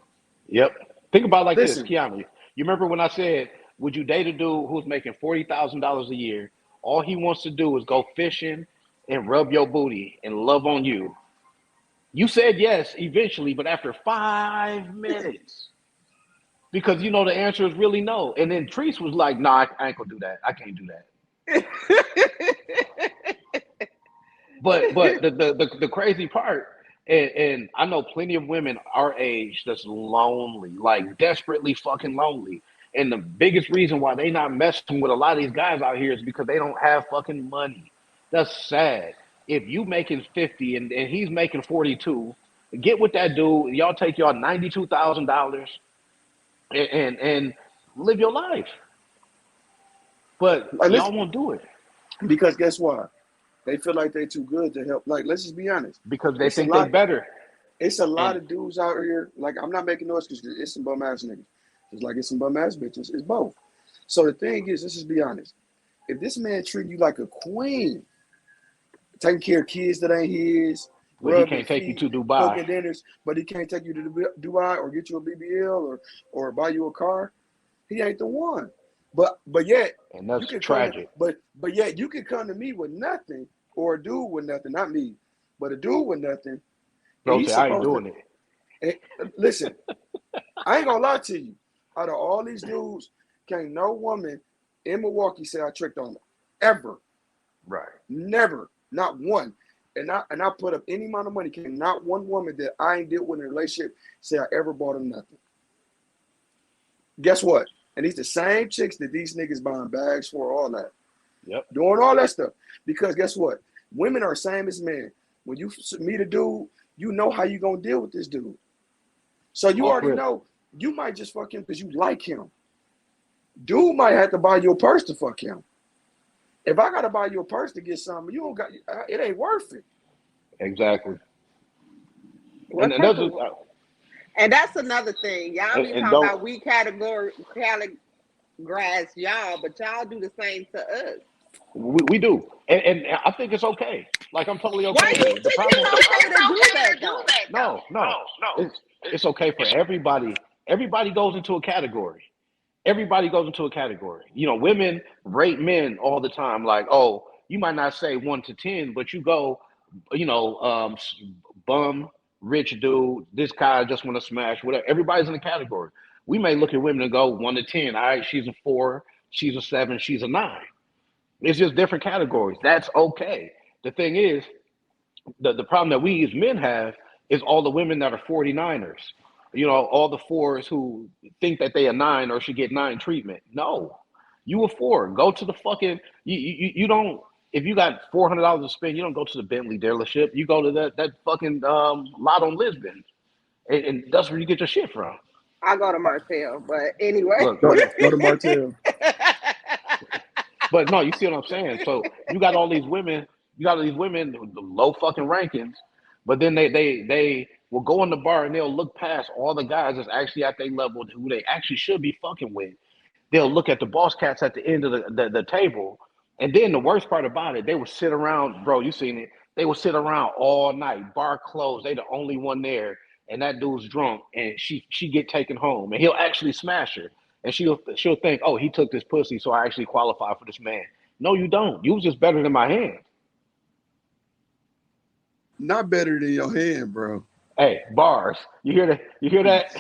Yep. Think about it like this, Listen, Kiana. You remember when I said, would you date a dude who's making $40,000 a year? All he wants to do is go fishing and rub your booty and love on you. You said yes eventually, but after 5 minutes, because you know the answer is really no. And then Treese was like, "Nah, I ain't gonna do that. I can't do that." but the crazy part, and I know plenty of women our age that's lonely, like desperately fucking lonely. And the biggest reason why they not messing with a lot of these guys out here is because they don't have fucking money. That's sad. If you making 50 and he's making 42, get with that dude. Y'all take y'all $92,000 and live your life. But Like, y'all listen, won't do it because guess what? They feel like they too good to help. Like, let's just be honest. because they It's a think they lot. better. It's a lot And of dudes out here. Like, I'm not making noise because it's some bum ass niggas. It's like it's some bum ass bitches. It's both. So the thing is, let's just be honest. If this man treating you like a queen, taking care of kids that ain't his, but he rubbing can't take you feet, to Dubai, cooking dinners, but he can't take you to Dubai or get you a BBL or buy you a car, he ain't the one. But yet and you that's can come to, tragic. but yet you can come to me with nothing, or a dude with nothing, not me, but a dude with nothing, and Bro he's say I ain't supposed to. doing it. Listen, I ain't gonna lie to you. Out of all these dudes, can't no woman in Milwaukee say I tricked on her. Ever. Right. Never. Not one. And I put up any amount of money. Can not one woman that I ain't dealt with in a relationship say I ever bought them nothing. Guess what? And these the same chicks that these niggas buying bags for, all that. Yep. Doing all that stuff. Because guess what? Women are the same as men. When you meet a dude, you know how you gonna deal with this dude. So you Off already rip. know you might just fuck him because you like him. Dude might have to buy you a purse to fuck him. If I gotta buy you a purse to get something, you don't got it ain't worth it. Exactly. Well, And that's just, and that's another thing. Y'all be and talking don't about we categorize y'all, but y'all do the same to us. we do. And I think it's okay. Like I'm totally Why okay with you it. The think problem it's okay to do that though? no. It's okay for everybody. Everybody goes into a category. Everybody goes into a category. You know, women rate men all the time. Like, oh, you might not say 1 to 10, but you go, you know, bum, rich dude. This guy just want to smash. Whatever. Everybody's in a category. We may look at women and go 1 to 10. All right, she's a 4, she's a 7, she's a 9. It's just different categories. That's okay. The thing is, the problem that we as men have is all the women that are 49ers. You know, all the 4s who think that they are 9 or should get 9 treatment. No, you a 4. Go to the fucking you don't. If you got $400 to spend, you don't go to the Bentley dealership. You go to that fucking lot on Lisbon, and that's where you get your shit from. I go to Martell, but anyway. Look, Go to Martell. but no, you see what I'm saying. So you got all these women, with the low fucking rankings, but then they will go in the bar and they'll look past all the guys that's actually at their level who they actually should be fucking with. They'll look at the boss cats at the end of the table, and then the worst part about it, they will sit around, bro. You seen it? They will sit around all night, bar closed. They the only one there, and that dude's drunk, and she get taken home, and he'll actually smash her. And she'll think, oh, he took this pussy, so I actually qualify for this man. No, you don't. You was just better than my hand. Not better than your hand, bro. Hey, bars. You hear that? You hear that?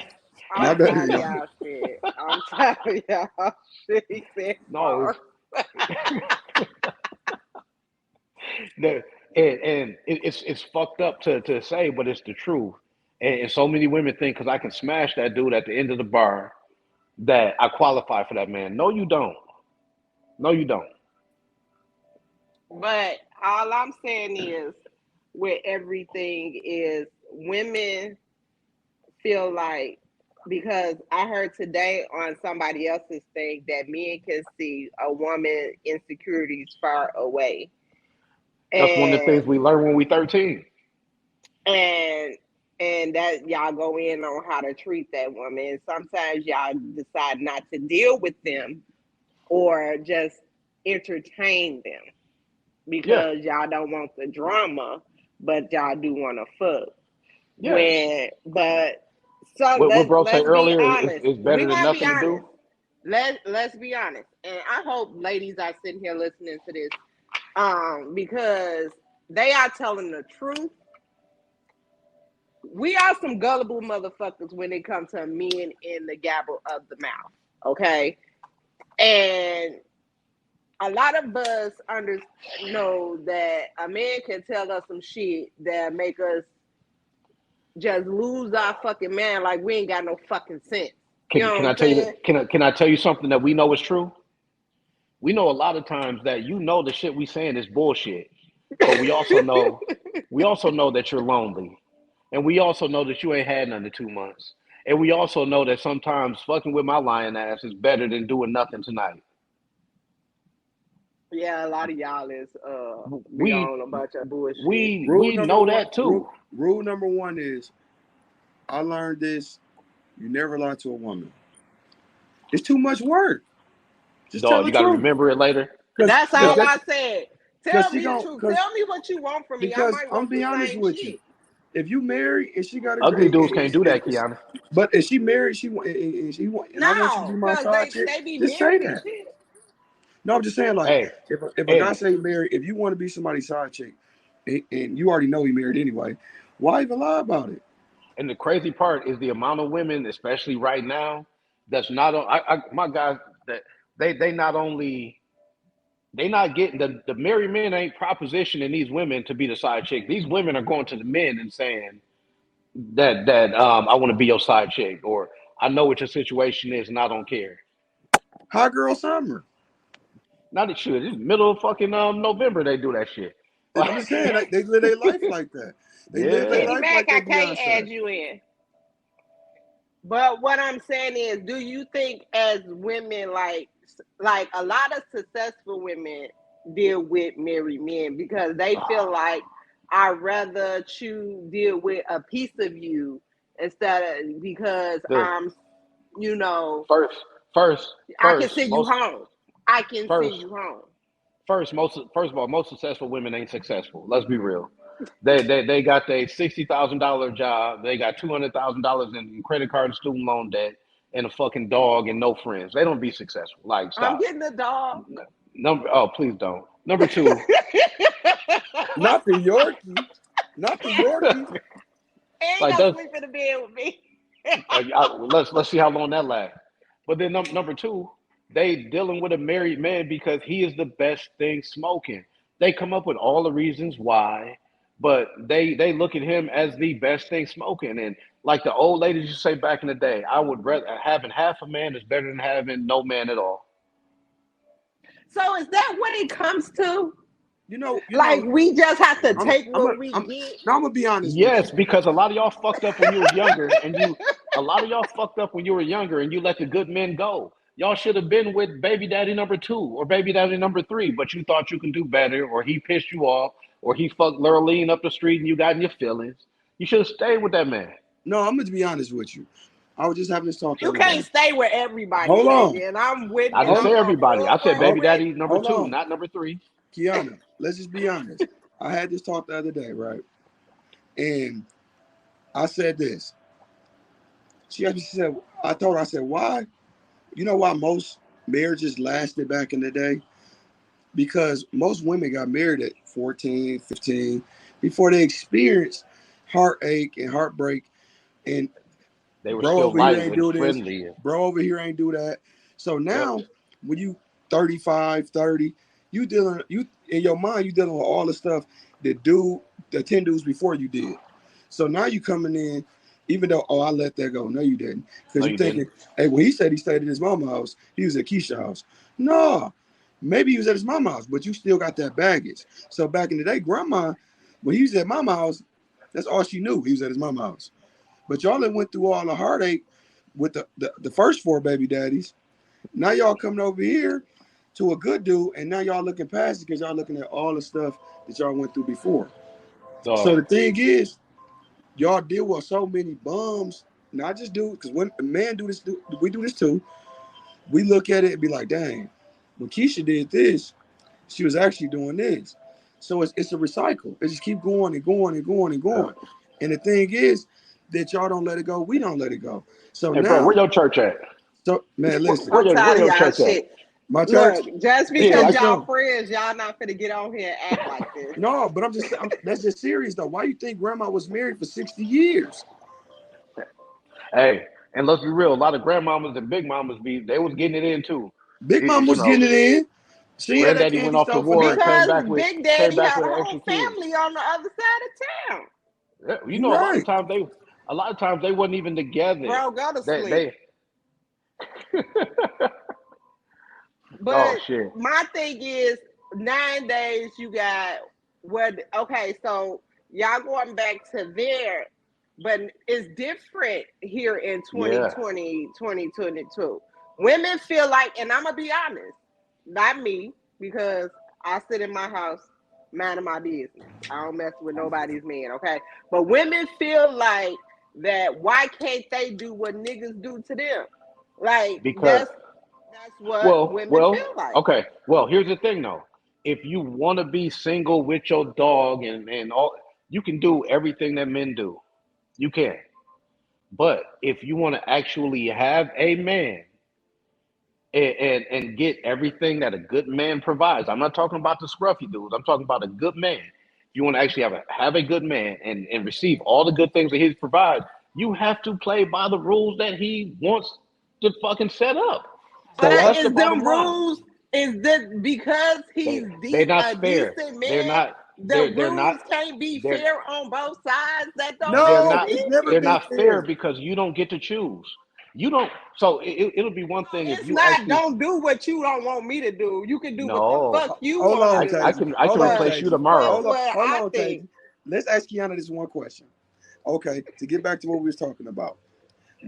I'm Not better tired than of your y'all shit. I'm tired of y'all shit. He said No, bar. the, and it's fucked up to say, but it's the truth. And so many women think because I can smash that dude at the end of the bar that I qualify for that man. No, you don't. No, you don't. But all I'm saying is, with everything is women feel like, because I heard today on somebody else's thing that men can see a woman insecurities far away. That's one of the things And we learn when we 13. and and that y'all go in on how to treat that woman. And sometimes y'all decide not to deal with them or just entertain them Yeah. because y'all don't want the drama, but y'all do want to fuck. Yes. But so What bro say let's be earlier honest. is We better than gotta be nothing to honest. do. Let's be honest. And I hope ladies are sitting here listening to this, because they are telling the truth. We are some gullible motherfuckers when it comes to men in the gabble of the mouth. Okay. And a lot of us know that a man can tell us some shit that make us just lose our fucking man, like we ain't got no fucking sense. You know Can what I I'm tell you saying? that? Can I tell you something that we know is true? We know a lot of times that the shit we saying is bullshit, but we also know that you're lonely, and we also know that you ain't had none in 2 months, and we also know that sometimes fucking with my lying ass is better than doing nothing tonight. Yeah, a lot of y'all is be We on a bunch of bullshit. Rule we number know one. that too. Rule number one is I learned this: you never lie to a woman. It's too much work. Just tell Dog, the you got to truth. remember it later. That's Because all Yep. I said. Tell she me the gon' truth. Tell me what you want from me. I because might I'm want be the honest same with you. shit. If you marry and she got a Ugly great, dudes can't do that, Kiana. but if she married, she want and I want you to be No, my because side chick. they be Just say married and that. shit. No, I'm just saying, like, Hey, if a guy Eddie, say married, if you want to be somebody's side chick, and you already know he married anyway, why even lie about it? and the crazy part is the amount of women, especially right now, that's not on. My guys that they not only they not getting the married men ain't propositioning these women to be the side chick. These women are going to the men and saying that I want to be your side chick, or I know what your situation is and I don't care. Hot girl summer. Not that shit. It's middle of fucking November they do that shit. And I'm just saying, like, they live their life like that. They live their Yeah. Kenny life Mac, like I they can't add Beyonce. you in. But what I'm saying is, do you think as women, like a lot of successful women deal with married men because they feel like I'd rather deal with a piece of you instead of because The you know, first, first, I can first, send you most home. I can send first, you home. first of all, most successful women ain't successful. Let's be real. They got their $60,000 job. They got $200,000 in credit card and student loan debt, and a fucking dog and no friends. They don't be successful. Like, I'm stop. getting a dog. Number oh, please don't. Number two, Not the Yorkie. Not the Yorkie. Ain't like gonna that's sleep in the bed with me. let's see how long that lasts. But then number two, they dealing with a married man because he is the best thing smoking. They come up with all the reasons why, but they look at him as the best thing smoking. And like the old ladies used to say back in the day, I would rather having half a man is better than having no man at all. So is that what it comes to? You know, Like we just have to I'm, take I'm, what we I'm, get. now I'm gonna be honest with Yes, you. because a lot of y'all fucked up when you was younger, and a lot of y'all fucked up when you were younger, and you let the good men go. Y'all should have been with baby daddy number two or baby daddy number three, but you thought you can do better, or he pissed you off, or he fucked Lurleen up the street and you got in your feelings. You should have stayed with that man. No, I'm gonna be honest with you. I was just having this talk the You other day. can't stay with everybody, Hold baby. on. And I'm with I you. didn't Hold, say I'm on everybody. I full said board baby hold, with daddy you. number hold two, on. not number three. Kiana, let's just be honest. I had this talk the other day, right? And I said this. She asked me, she said, I told her, I said, why? You know why most marriages lasted back in the day? Because most women got married at 14, 15, before they experienced heartache and heartbreak. And They were bro still over here light ain't and do this. friendly. Bro over here ain't do that. So Yep. now, when you 35, 30, you in your mind, you dealing with all the stuff that the 10 dudes before you did. So now you coming in, even though, I let that go. No, you didn't. No, Because you you thinking, didn't. hey, well, he said he stayed at his mama's house. He was at Keisha's house. No, maybe he was at his mama's house, but you still got that baggage. So back in the day, grandma, when he was at mama's house, that's all she knew. He was at his mama's house. But y'all that went through all the heartache with the first four baby daddies. Now y'all coming over here to a good dude, and now y'all looking past it because y'all looking at all the stuff that y'all went through before. So the thing is, y'all deal with so many bums, not just dudes, because when a man do this, we do this too. We look at it and be like, dang, when Keisha did this, she was actually doing this. So it's a recycle. It just keep going and going and going and going. And the thing is that y'all don't let it go. We don't let it go. So Hey, bro, now, where your church at? man, listen, I'm Where tired of your y'all church at? shit. my church, Look, just it's Yeah, because coming y'all soon. friends, y'all not finna get on here and act like this. No, but that's just serious though. Why you think grandma was married for 60 years? hey, and let's be real. A lot of grandmamas and big mamas they was getting it in too. Big Mom You was know, getting it in. She had that Granddaddy went candy off to store for war and nothing. Because Big Daddy came back had with a an whole extra kid. family on the other side of town. Yeah, you You know, right. a lot of times they wasn't even together. Bro, go to sleep. They oh But shit. my thing is 9 days you got okay, so y'all going back to there, but it's different here in Yeah. 2020, 2022. Women feel like, and I'm gonna be honest, not me, because I sit in my house minding my business. I don't mess with nobody's man, okay? But women feel like that why can't they do what niggas do to them? Like Because that's what women feel like. okay. Well, here's the thing though. If you want to be single with your dog and all, you can do everything that men do. You can. But if you want to actually have a man and get everything that a good man provides, I'm not talking about the scruffy dudes. I'm talking about a good man. If you want to actually have a good man and receive all the good things that he provides, you have to play by the rules that he wants to fucking set up. But That's the is bottom them line. rules, is that because he's They're not a fair. decent They're man, not. the They're rules not. can't be They're fair on both sides? That don't they're No, make not. it's sense. never They're been not fair fair. because you don't get to choose. You don't. So it'll be one thing if It's you not actually. don't do what you don't want me to do. You can do what the No, fuck you Hold want on, to do. I Taji. can Hold on, replace you Taji. tomorrow. What Hold I on, think. Taji. Let's ask Kiana this one question. Okay, to get back to what we was talking about.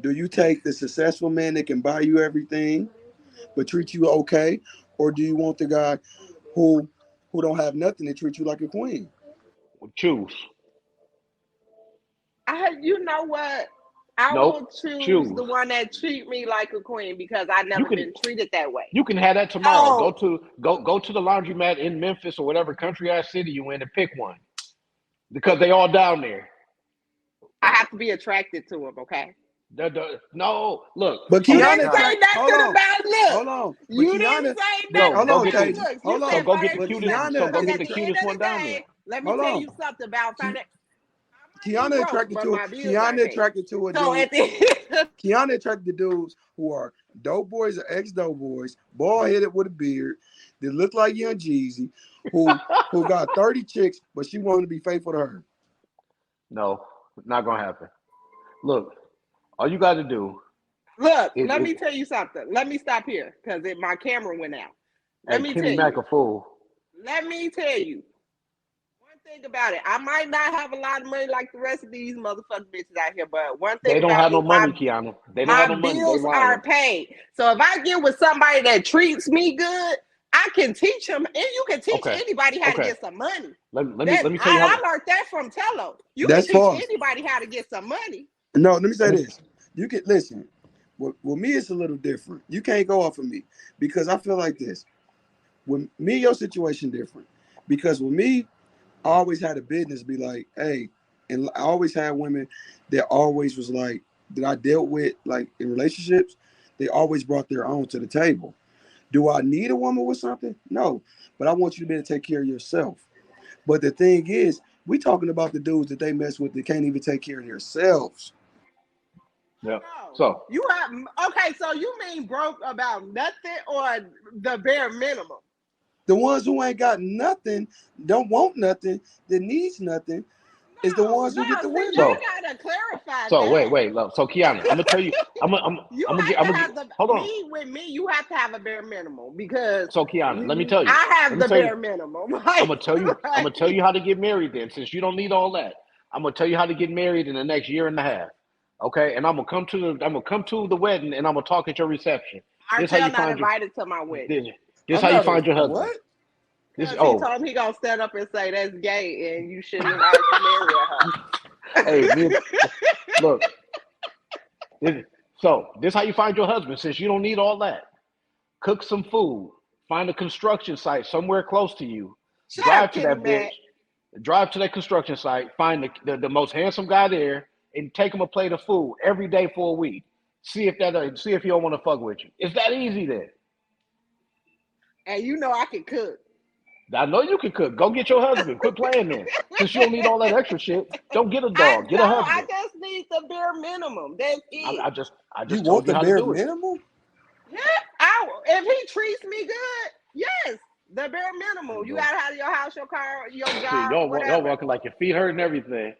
Do you take the successful man that can buy you everything but treat you okay? Or do you want the guy who don't have nothing and treat you like a queen? Choose. You know what? I will Nope. choose Choose. the one that treat me like a queen because I You never can. been treated that way. You can have that tomorrow. Oh, Go to the laundromat in Memphis or whatever country ass city you in and pick one because they all down there. I have to be attracted to him, okay? No, look. But You Kiana, didn't say hold nothing on, about looks. hold on. But You Kiana, didn't say No, nothing hold on, about Taji. looks. Hold You on. said go get the But cutest. Kiana So go is get the at the end cutest of one the down there. day, let me hold tell on. you something about Ki- financial. I might be Kiana broke, attracted but to my bills Kiana are paid. attracted to a So dude. at the Kiana attracted to dudes who are dope boys or ex-dope boys, bald headed with a beard, that look like Young Jeezy, who got 30 chicks, but she wanted to be faithful to her. No, not gonna happen. Look, all you got to do look, is, let me tell you something. Let me stop here because my camera went out. Let hey, me Kenny tell Mac you. a fool. Let me tell you. One thing about it, I might not have a lot of money like the rest of these motherfucking bitches out here, but one thing They don't about have no me, money, Kiana. They don't my have no money. They bills are lying. paid. So if I get with somebody that treats me good, I can teach them, and you can teach Okay. anybody how to Okay. get some money. Let me tell you I how. learned that from Tello. You That's can teach false. anybody how to get some money. No, let me say Let me, this. You can listen. With me, it's a little different. You can't go off of me because I feel like this. With me, your situation different. Because with me, I always had a business be like, hey, and I always had women that always was like that I dealt with like in relationships. They always brought their own to the table. Do I need a woman with something? No, but I want you to be able to take care of yourself. But the thing is, we talking about the dudes that they mess with that can't even take care of themselves. yeah. No, So you have okay. So you mean broke about nothing or the bare minimum? The ones who ain't got nothing, don't want nothing, that needs nothing, is the No, ones no. who get the See, women. y'all so gotta clarify so that. wait. Look. So Kiana, I'm gonna tell you. You I'm have to gonna have get. Hold on. with me. You have to have a bare minimum because So Kiana, let me tell you. I Let have me the tell you. bare minimum. I'm gonna tell you. I'm gonna tell you how to get married. Then, since you don't need all that, I'm gonna tell you how to get married in the next year and a half. Okay, and I'm gonna come to the wedding, and I'm gonna talk at your reception. This how Artel you not find your invited to my wedding this I'm how you not a find your husband. what? This because he told me he gonna stand up and say that's gay and you shouldn't invite to marry hey, her. look. This how you find your husband. Since you don't need all that, cook some food. Find a construction site somewhere close to you. Shut Drive up, to Kenny that bitch. Mac. Drive to that construction site. Find the most handsome guy there, and take him a plate of food every day for a week. See if he don't want to fuck with you. It's that easy then. And you know I can cook. I know you can cook. Go get your husband. Quit playing then. Since you don't need all that extra shit, don't get a dog. Get a I husband. just need the bare minimum. That's it. I You just want told you the how to bare do it. minimum? Yeah, if he treats me good, yes. The bare minimum. You Yo, gotta have your house, your car, your shit, job, y'all whatever. walking like your feet hurt and everything.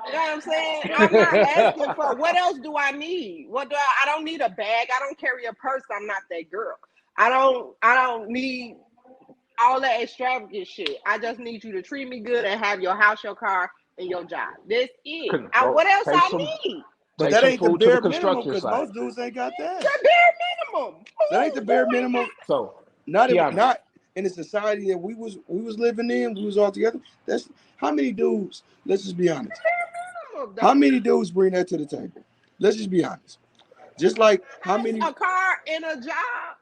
You know what I'm saying? I'm not asking for what else do I need? I don't need a bag. I don't carry a purse. I'm not that girl. I don't need all that extravagant shit. I just need you to treat me good and have your house, your car, and your job. That's it. What else Take I some need? But take that some ain't the food to the bare minimum construction because site. most dudes ain't got that. The bare minimum. That ain't the bare minimum. So, Not Kiana, in the society that we was living in. We was all together. That's how many dudes. Let's just be honest. How many dudes bring that to the table? Let's just be honest. Just like how many a car and a job.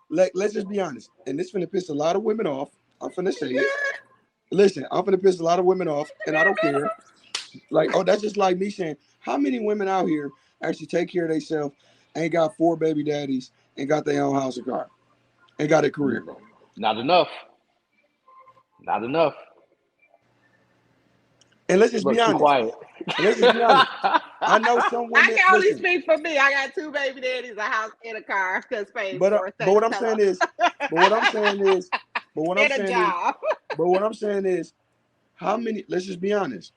let's just be honest. And this finna piss a lot of women off. I'm finna say it. Listen, I'm finna piss a lot of women off, and I don't care. Like, oh, that's just like me saying, how many women out here actually take care of themselves, ain't got 4 baby daddies, and got their own house and car, and got a career? not enough. Not enough. And let's just Look, be too honest. quiet. And let's just be honest. I know some women. I can only listen, speak for me. I got 2 baby daddies, a house, and a car. Because but what I'm saying is, how many? Let's just be honest.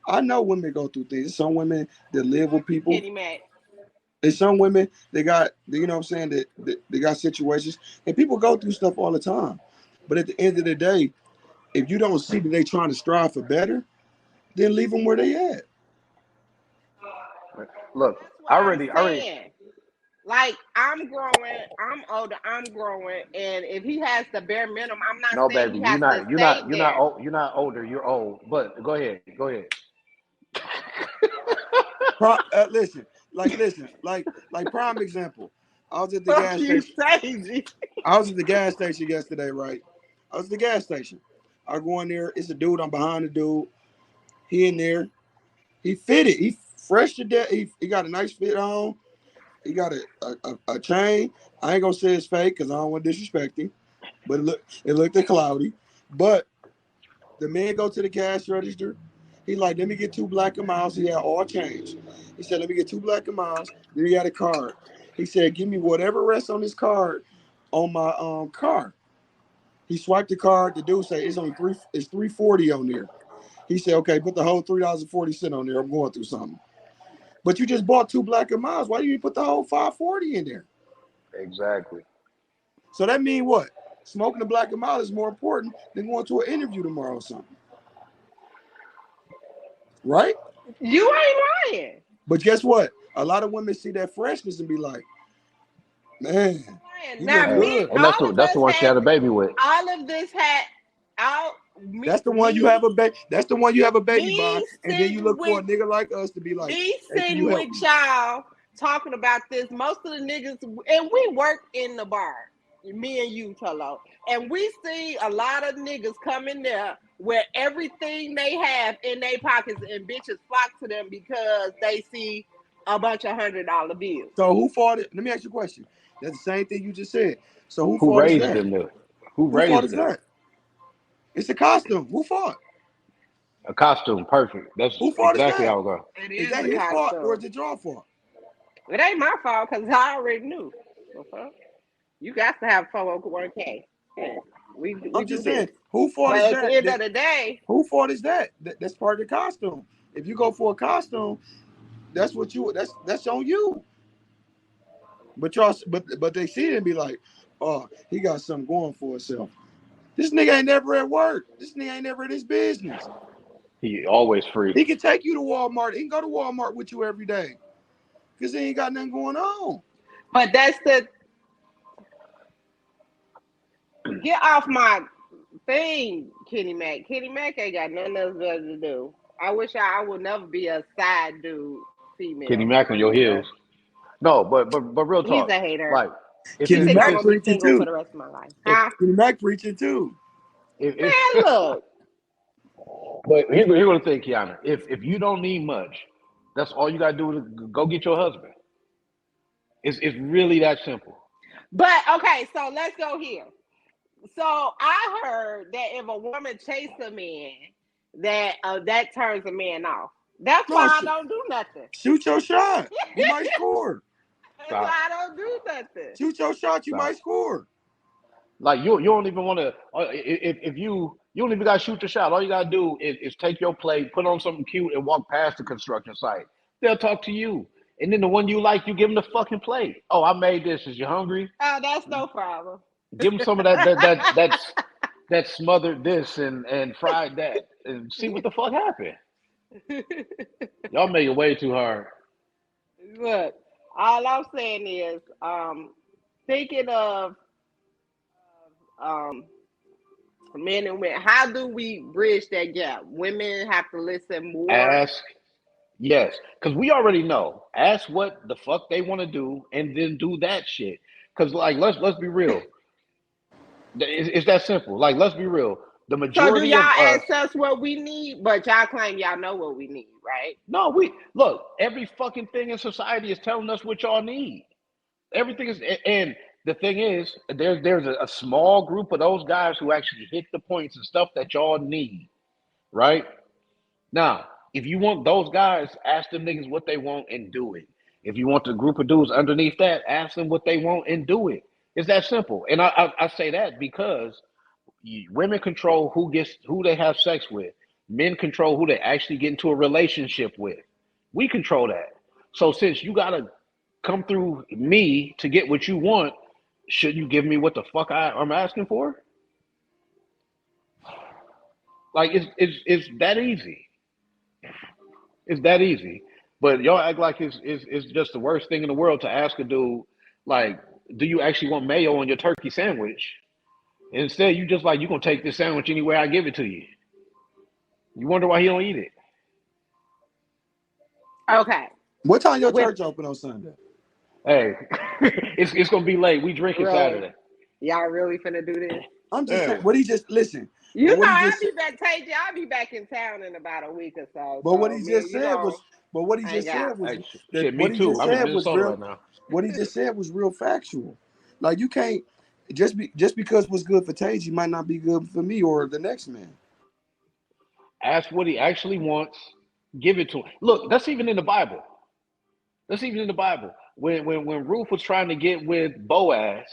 I know women go through things. There's some women that live with people. Kenny Mac. There's some women they got, you know what I'm saying, that they got situations, and people go through stuff all the time. But at the end of the day, if you don't see that they trying to strive for better, then leave them where they at. Look, Like, I'm growing, I'm older, I'm growing, and if he has the bare minimum, I'm not no, saying baby, he has to stay there. you're not older. You're old. But go ahead. Listen, prime example. I was at the gas station. I was at the gas station yesterday, right? I was at the gas station. I go in there. It's a dude. I'm behind the dude. He in there. He fitted. He fresh to death. He got a nice fit on. He got a chain. I ain't gonna say it's fake because I don't want to disrespect him. But it looked cloudy. But the man go to the cash register. He like, let me get 2 black and miles. He had all change. He said, let me get 2 black and miles. Then he got a card. He said, give me whatever rests on this card on my car. He swiped the card. The dude said it's $3.40 on there. He said, okay, put the whole $3.40 on there. I'm going through something. But you just bought 2 black and miles. Why didn't you put the whole $5.40 in there? Exactly. So that means what? Smoking the black and mild is more important than going to an interview tomorrow or something. Right? You ain't lying. But guess what? A lot of women see that freshness and be like, man, now me, and that's the one she had a baby with. All of this had that's the one you have a baby. That's the one you have a baby by, and then you look for a nigga like us to be like, me sitting with y'all talking about this. Most of the niggas, and we work in the bar, me and you, Tolo, and we see a lot of niggas come in there with everything they have in their pockets, and bitches flock to them because they see a bunch of $100 bills. So who fought it? Let me ask you a question. That's the same thing you just said. So who raised them there? Who raised them? That? It's a costume. Who fought? A costume, perfect. That's exactly how it goes. Is that his fault or is it your fault? It ain't my fault because I already knew. You got to have 401k. Yeah, I'm just saying, who fought is that? At the end of the day, who fought is that? That's part of the costume. If you go for a costume, that's on you. But y'all, but they see it and be like, oh, he got something going for himself. This nigga ain't never at work. This nigga ain't never in his business. He always free. He can take you to Walmart. He can go to Walmart with you every day. Because he ain't got nothing going on. But that's the get off my thing, Kenny Mac. Kenny Mac ain't got nothing else better to do. I wish I would never be a side dude female. Kenny Mac on your heels. No, but real talk. He's a hater. Like Kenny Mac preaching too. For the rest of my life. Huh? Kenny Mac preaching too. Man, look. But here's what I think, Kiana. If you don't need much, that's all you gotta do is go get your husband. It's really that simple. But okay, so let's go here. So I heard that if a woman chases a man, that turns a man off. That's why I don't do nothing. Shoot your shot. You might score. That's why I don't do nothing. Shoot your shot. You might score. Like you don't even want to. If you don't even got to shoot the shot. All you got to do is take your plate, put on something cute, and walk past the construction site. They'll talk to you, and then the one you like, you give them the fucking plate. Oh, I made this. Is you hungry? Oh, that's no problem. Give them some of that smothered this and fried that, and see what the fuck happened. Y'all make it way too hard. Look, all I'm saying is, thinking of um men and women, how do we bridge that gap? Women have to listen more. Ask, yes, because we already know. Ask what the fuck they want to do, and then do that shit. Because like, let's be real. It's that simple. Like, let's be real. The So do majority y'all of us, ask us what we need, but y'all claim y'all know what we need, right? no, we look. Every fucking thing in society is telling us what y'all need. Everything is, and the thing is, there's a small group of those guys who actually hit the points and stuff that y'all need, right? Now, if you want those guys, ask them niggas what they want and do it. If you want the group of dudes underneath that, ask them what they want and do it. It's that simple. And I say that because women control who they have sex with. Men control who they actually get into a relationship with. We control that. So since you gotta come through me to get what you want, should you give me what the fuck I'm asking for? Like it's that easy. It's that easy. But y'all act like it's just the worst thing in the world to ask a dude, like, do you actually want mayo on your turkey sandwich? Instead, you just like, you gonna take this sandwich anywhere I give it to you. You wonder why he don't eat it. Okay. What time your With church open on Sunday? Hey, it's gonna be late. We drinking really, Saturday. y'all really finna do this? I'm just Yeah. saying. What he just listen. You But know, what he I'll just be back. TJ, I'll be back in town in about a week or so. but what So he me just and you said was know, but what he hang just out. said was Hey, that shit, me what he too. just I'm in said was Minnesota real. right now. What he just said was real factual. Like you can't just because what's good for Tage might not be good for me or the next man. Ask what he actually wants. Give it to him. Look, that's even in the Bible. That's even in the Bible. When Ruth was trying to get with Boaz,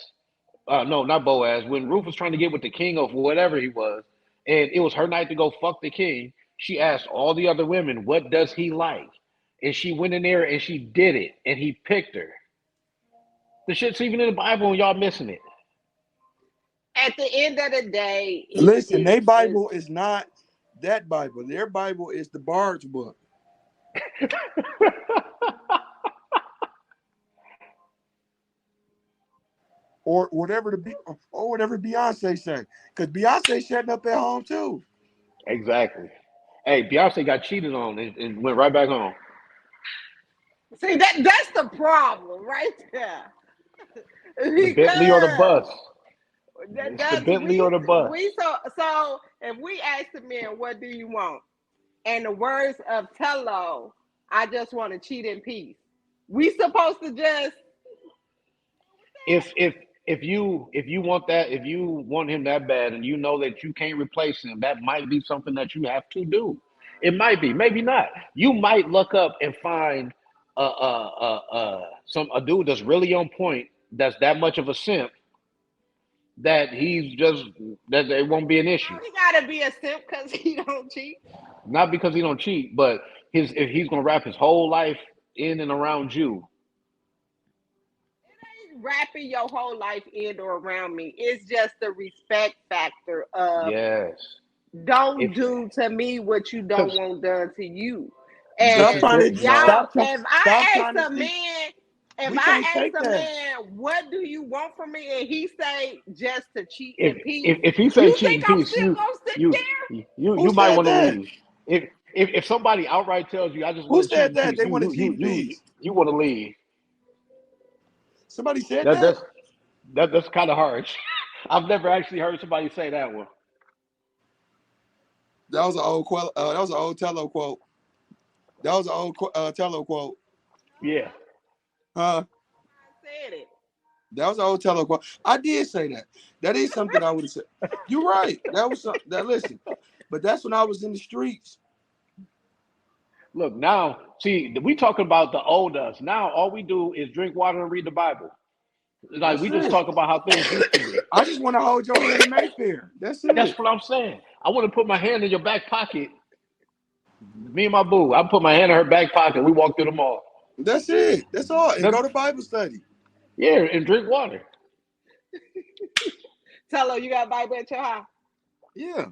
no, not Boaz. When Ruth was trying to get with the king of whatever he was, and it was her night to go fuck the king, she asked all the other women, "What does he like?" And she went in there and she did it, and he picked her. The shit's even in the Bible, and y'all missing it. At the end of the day, Listen, their it's Bible is not that Bible. Their Bible is the Bard's book. Or whatever whatever Beyonce say. Because Beyonce shutting up at home too. Exactly. Hey, Beyonce got cheated on and went right back home. see that's the problem right there. The Bentley or the Because bus. It's the that's Bentley or the bus. we so if we ask the men, what do you want? And the words of Tello, I just want to cheat in peace. We supposed to just If if you want that, if you want him that bad and you know that you can't replace him, that might be something that you have to do. It might be, maybe not. You might look up and find a dude that's really on point, that's that much of a simp that he's just that it won't be an issue. he gotta be a simp because he don't cheat. Not because he don't cheat, but if he's gonna wrap his whole life in and around you. Wrapping your whole life in or around me. It's just the respect factor of Yes. don't If do to me what you don't because want done to you. this Stop is And trying the to no. y'all, stop trying if stop I trying to ask a see. man, if We I can't ask take a that. man, what do you want from me, and he say just to cheat If in peace, if he say you cheat think in I'm peace, still gonna sit you there? Who you might said want to that? leave. If somebody outright tells you, I just Who want to cheat said in that? peace, They want to cheat in you peace. you want to leave. Somebody said That that? that's kind of harsh. I've never actually heard somebody say that one. That was an old that was an old Tello quote. That was an old Tello quote. Yeah. Huh? I said it. That was an old Tello quote. I did say that. That is something I would have said. You're right. That was something that listen. But that's when I was in the streets. Look, now, see, we talking about the old us. Now all we do is drink water and read the Bible. Like That's we just it. talk about how things used to be. I just want to hold your hand in Mayfair. That's That's it. what I'm saying. I want to put my hand in your back pocket. Me and my boo, I put my hand in her back pocket. We walk through the mall. That's it. That's all. And That's, go to Bible study. yeah, and drink water. Tell her you got Bible at your house. Yeah.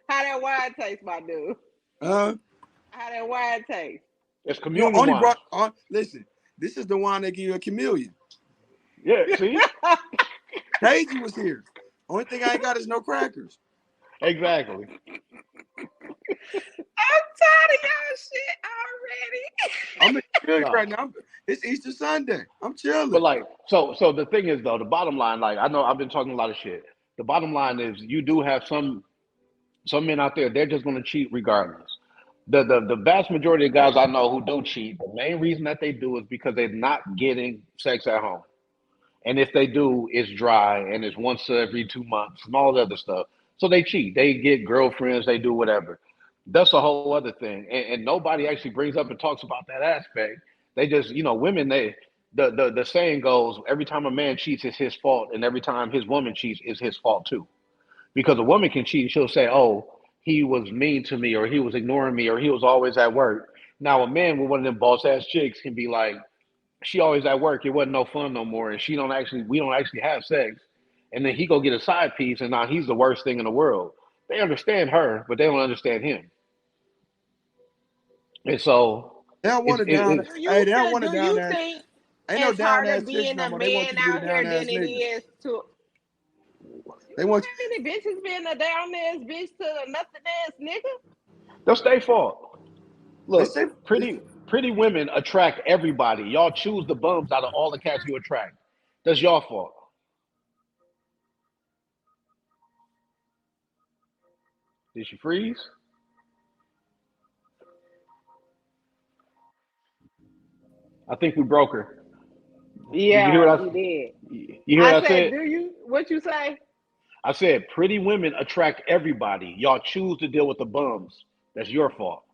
How that wine taste, my dude? Uh, How that wine taste? It's you communion only wine. brought. Listen, this is the wine that give you a chameleon. Yeah, see? Paige was here. Only thing I ain't got is no crackers. Exactly. I'm tired of y'all shit already. I'm in Philly No. right now. It's Easter Sunday. I'm chilling. But like, so the thing is though, the bottom line, like I know I've been talking a lot of shit. The bottom line is you do have some men out there, they're just gonna cheat regardless. The vast majority of guys I know who do cheat, the main reason that they do is because they're not getting sex at home. And if they do, it's dry and it's once every 2 months and all the other stuff. So they cheat. They get girlfriends, they do whatever. That's a whole other thing. And nobody actually brings up and talks about that aspect. They just, women, the saying goes, every time a man cheats, it's his fault. And every time his woman cheats, it's his fault too. Because a woman can cheat, she'll say, oh, he was mean to me, or he was ignoring me, or he was always at work. Now, a man with one of them boss ass chicks can be like, she always at work. It wasn't no fun no more, and we don't actually have sex. And then he go get a side piece, and now he's the worst thing in the world. They understand her, but they don't understand him. And so, They don't want it's, it down. it, Do you, Hey, they don't feel, want it do down you there. think Ain't no it's down harder ass chicks being no a more. They want man you to be out a here down ass than it nigga. is to They want how many bitches being a down ass bitch to a nothing ass nigga? that's their fault. they say Look, pretty women attract everybody. Y'all choose the bums out of all the cats you attract. That's your fault. Did she freeze? I think we broke her. Did you hear Yeah, what we did. you hear I what I said, said? what you say? I said pretty women attract everybody. Y'all choose to deal with the bums. That's your fault.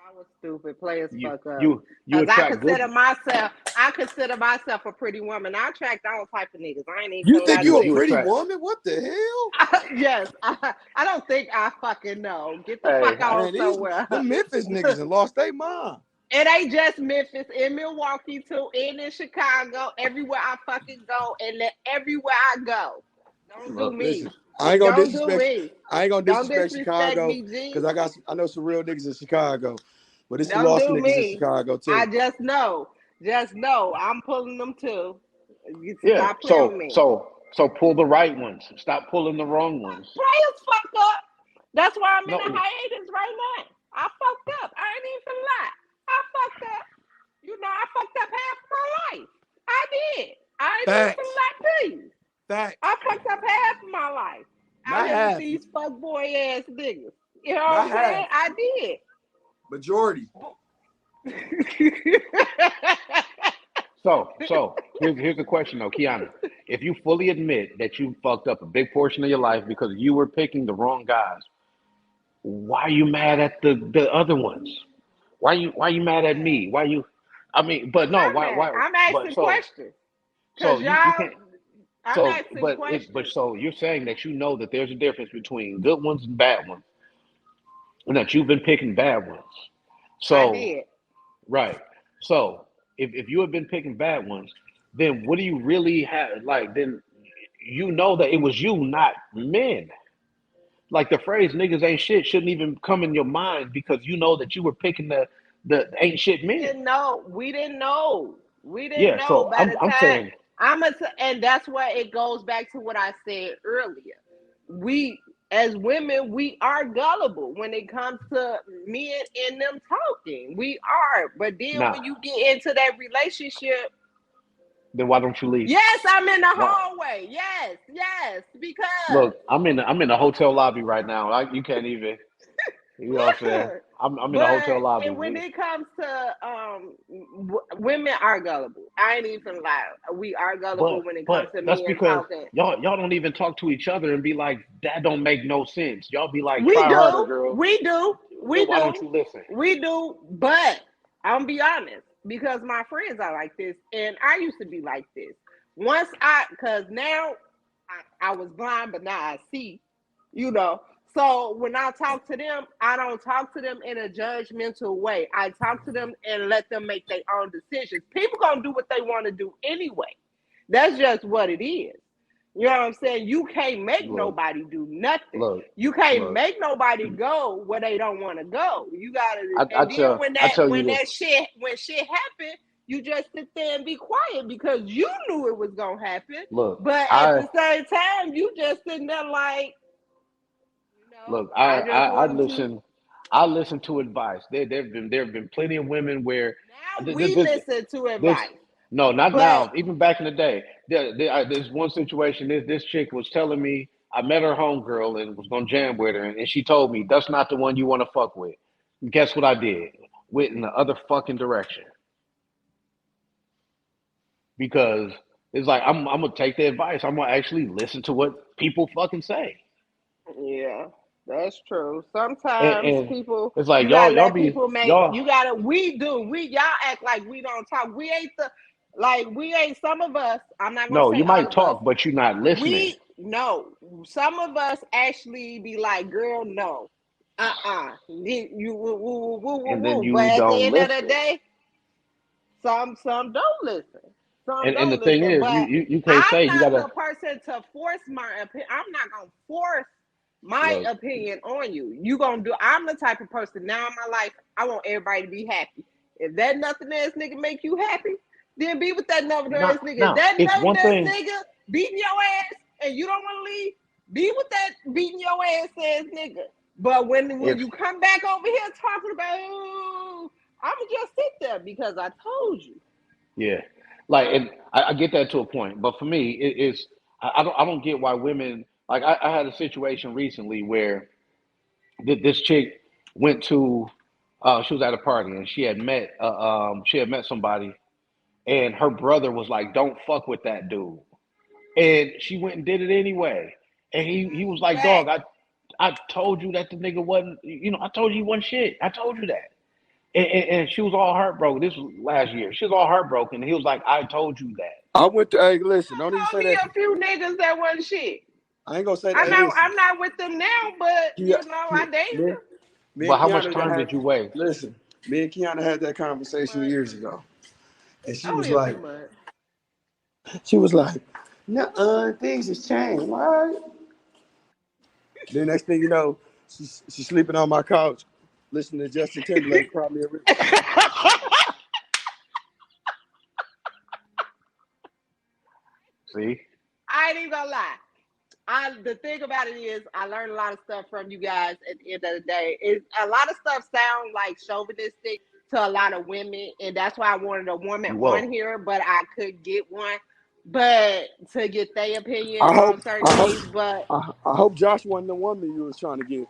I was stupid. Players You fuck up. you Cause I attract good. consider myself a pretty woman. I attract all type of niggas. I ain't even you gonna think lie you to a You you. pretty attract. woman? What the hell? Yes, I don't think I fucking know. Get the Hey, fuck on Man, somewhere. the Memphis niggas and lost their mind. It ain't just Memphis, in Milwaukee too, and in Chicago. Everywhere I fucking go, and everywhere I go. Don't do look, me. Listen, I ain't gonna Don't do disrespect. me. I ain't gonna Don't disrespect disrespect Chicago me, G. because I know some real niggas in Chicago, but it's some Don't lost do niggas in me. Chicago I too. just know I'm pulling them too. You yeah. stop playing with me. So pull the right ones. Stop pulling the wrong ones. Players fuck up. That's why I'm in No, a hiatus right now. I fucked up. I ain't even lie. I fucked up. I fucked up half my life. I did. I ain't even Facts. lie to you. Facts. I fucked up half of my life. Not Out here half. with these fuckboy ass niggas. You know Not what I'm saying? half. I did. Majority. So here's the question though, Kiana. If you fully admit that you fucked up a big portion of your life because you were picking the wrong guys, why are you mad at the other ones? Why you mad at me? Why you? I mean, but I'm no, not mad. I'm but asking questions. so Cause you y'all, can't. I'm So, asking questions. but so you're saying that you know that there's a difference between good ones and bad ones, and that you've been picking bad ones. I So, did. right. So, if you have been picking bad ones, then what do you really have? Like, then you know that it was you, not men. Like the phrase "niggas ain't shit" shouldn't even come in your mind because you know that you were picking the ain't shit men. Didn't know. We didn't know. We didn't Yeah. know So by the I'm time saying and that's why it goes back to what I said earlier. We as women, we are gullible when it comes to men and them talking. We are. But then nah. when you get into that relationship, Then why don't you leave? yes, I'm in the Why? hallway. Yes, because Look, I'm in the hotel lobby right now. You can't even. You know what I'm saying? I'm in the hotel but lobby. and when it comes to women are gullible. I ain't even lie. We are gullible when it comes But to that's men because talking. y'all don't even talk to each other and be like, that don't make no sense. Y'all be like, We try harder, do, girl. we do, we Then why don't do, you listen? we do. But I'm gonna be honest. because my friends are like this, and I used to be like this. Because now I was blind, but now I see, you know. So when I talk to them, I don't talk to them in a judgmental way. I talk to them and let them make their own decisions. People gonna do what they want to do anyway. That's just what it is. You know what I'm saying? You can't make nobody do nothing. You can't make nobody go where they don't want to go. You gotta. When shit happened, you just sit there and be quiet because you knew it was gonna happen. But at the same time, you just sitting there like. I listen to advice. There have been plenty of women where now we listen to advice. No, not now. Even back in the day, there's one situation. This chick was telling me I met her homegirl and was gonna jam with her, and she told me that's not the one you want to fuck with. And guess what I did? Went in the other fucking direction because it's like I'm gonna take the advice. I'm gonna actually listen to what people fucking say. Yeah. That's true. Sometimes and people, it's like y'all be people make y'all. You gotta. Y'all act like we don't talk. We ain't. Some of us. I'm not gonna No, say you all might of talk, us. but you're not listening. Some of us actually be like, girl, no, you woo, woo, woo, And then woo. you But at the don't end of the listen. day, some don't listen. Some And don't the thing listen. is, But you can't say I'm you not gotta the person to force my opinion. I'm not gonna force my look. opinion on you. You gonna do. I'm the type of person now in my life. I want everybody to be happy. If that nothing ass nigga make you happy, then be with that nothing ass nigga. If that It's one nothing ass thing. nigga beating your ass and you don't want to leave, be with that beating your ass nigga. But when you come back over here talking about, I'ma just sit there because I told you. Yeah, and I get that to a point, but for me, I don't get why women like I had a situation recently where this chick went to she was at a party and she had met somebody and her brother was like, don't fuck with that dude, and she went and did it anyway, and he was like, dog, I told you that the nigga wasn't, I told you he wasn't shit, I told you that. And she was all heartbroken. This was last year. She was all heartbroken. And he was like, I told you that. I went to, hey, listen, don't even say that. A few niggas that wasn't shit. I ain't gonna say that. I'm not with them now, but I dated them. But how much time did you waste? Listen, me and Kiana had that conversation years ago. And she was like, no, things has changed. Why? Then next thing you know, she's sleeping on my couch, listening to Justin Timberlake, cry me a river. See? I ain't even gonna lie. The thing about it is, I learned a lot of stuff from you guys at the end of the day. A lot of stuff sounds like chauvinistic to a lot of women, and that's why I wanted a woman on here, but I couldn't get one. But to get their opinion on certain things, but I hope Josh wasn't the woman you was trying to get.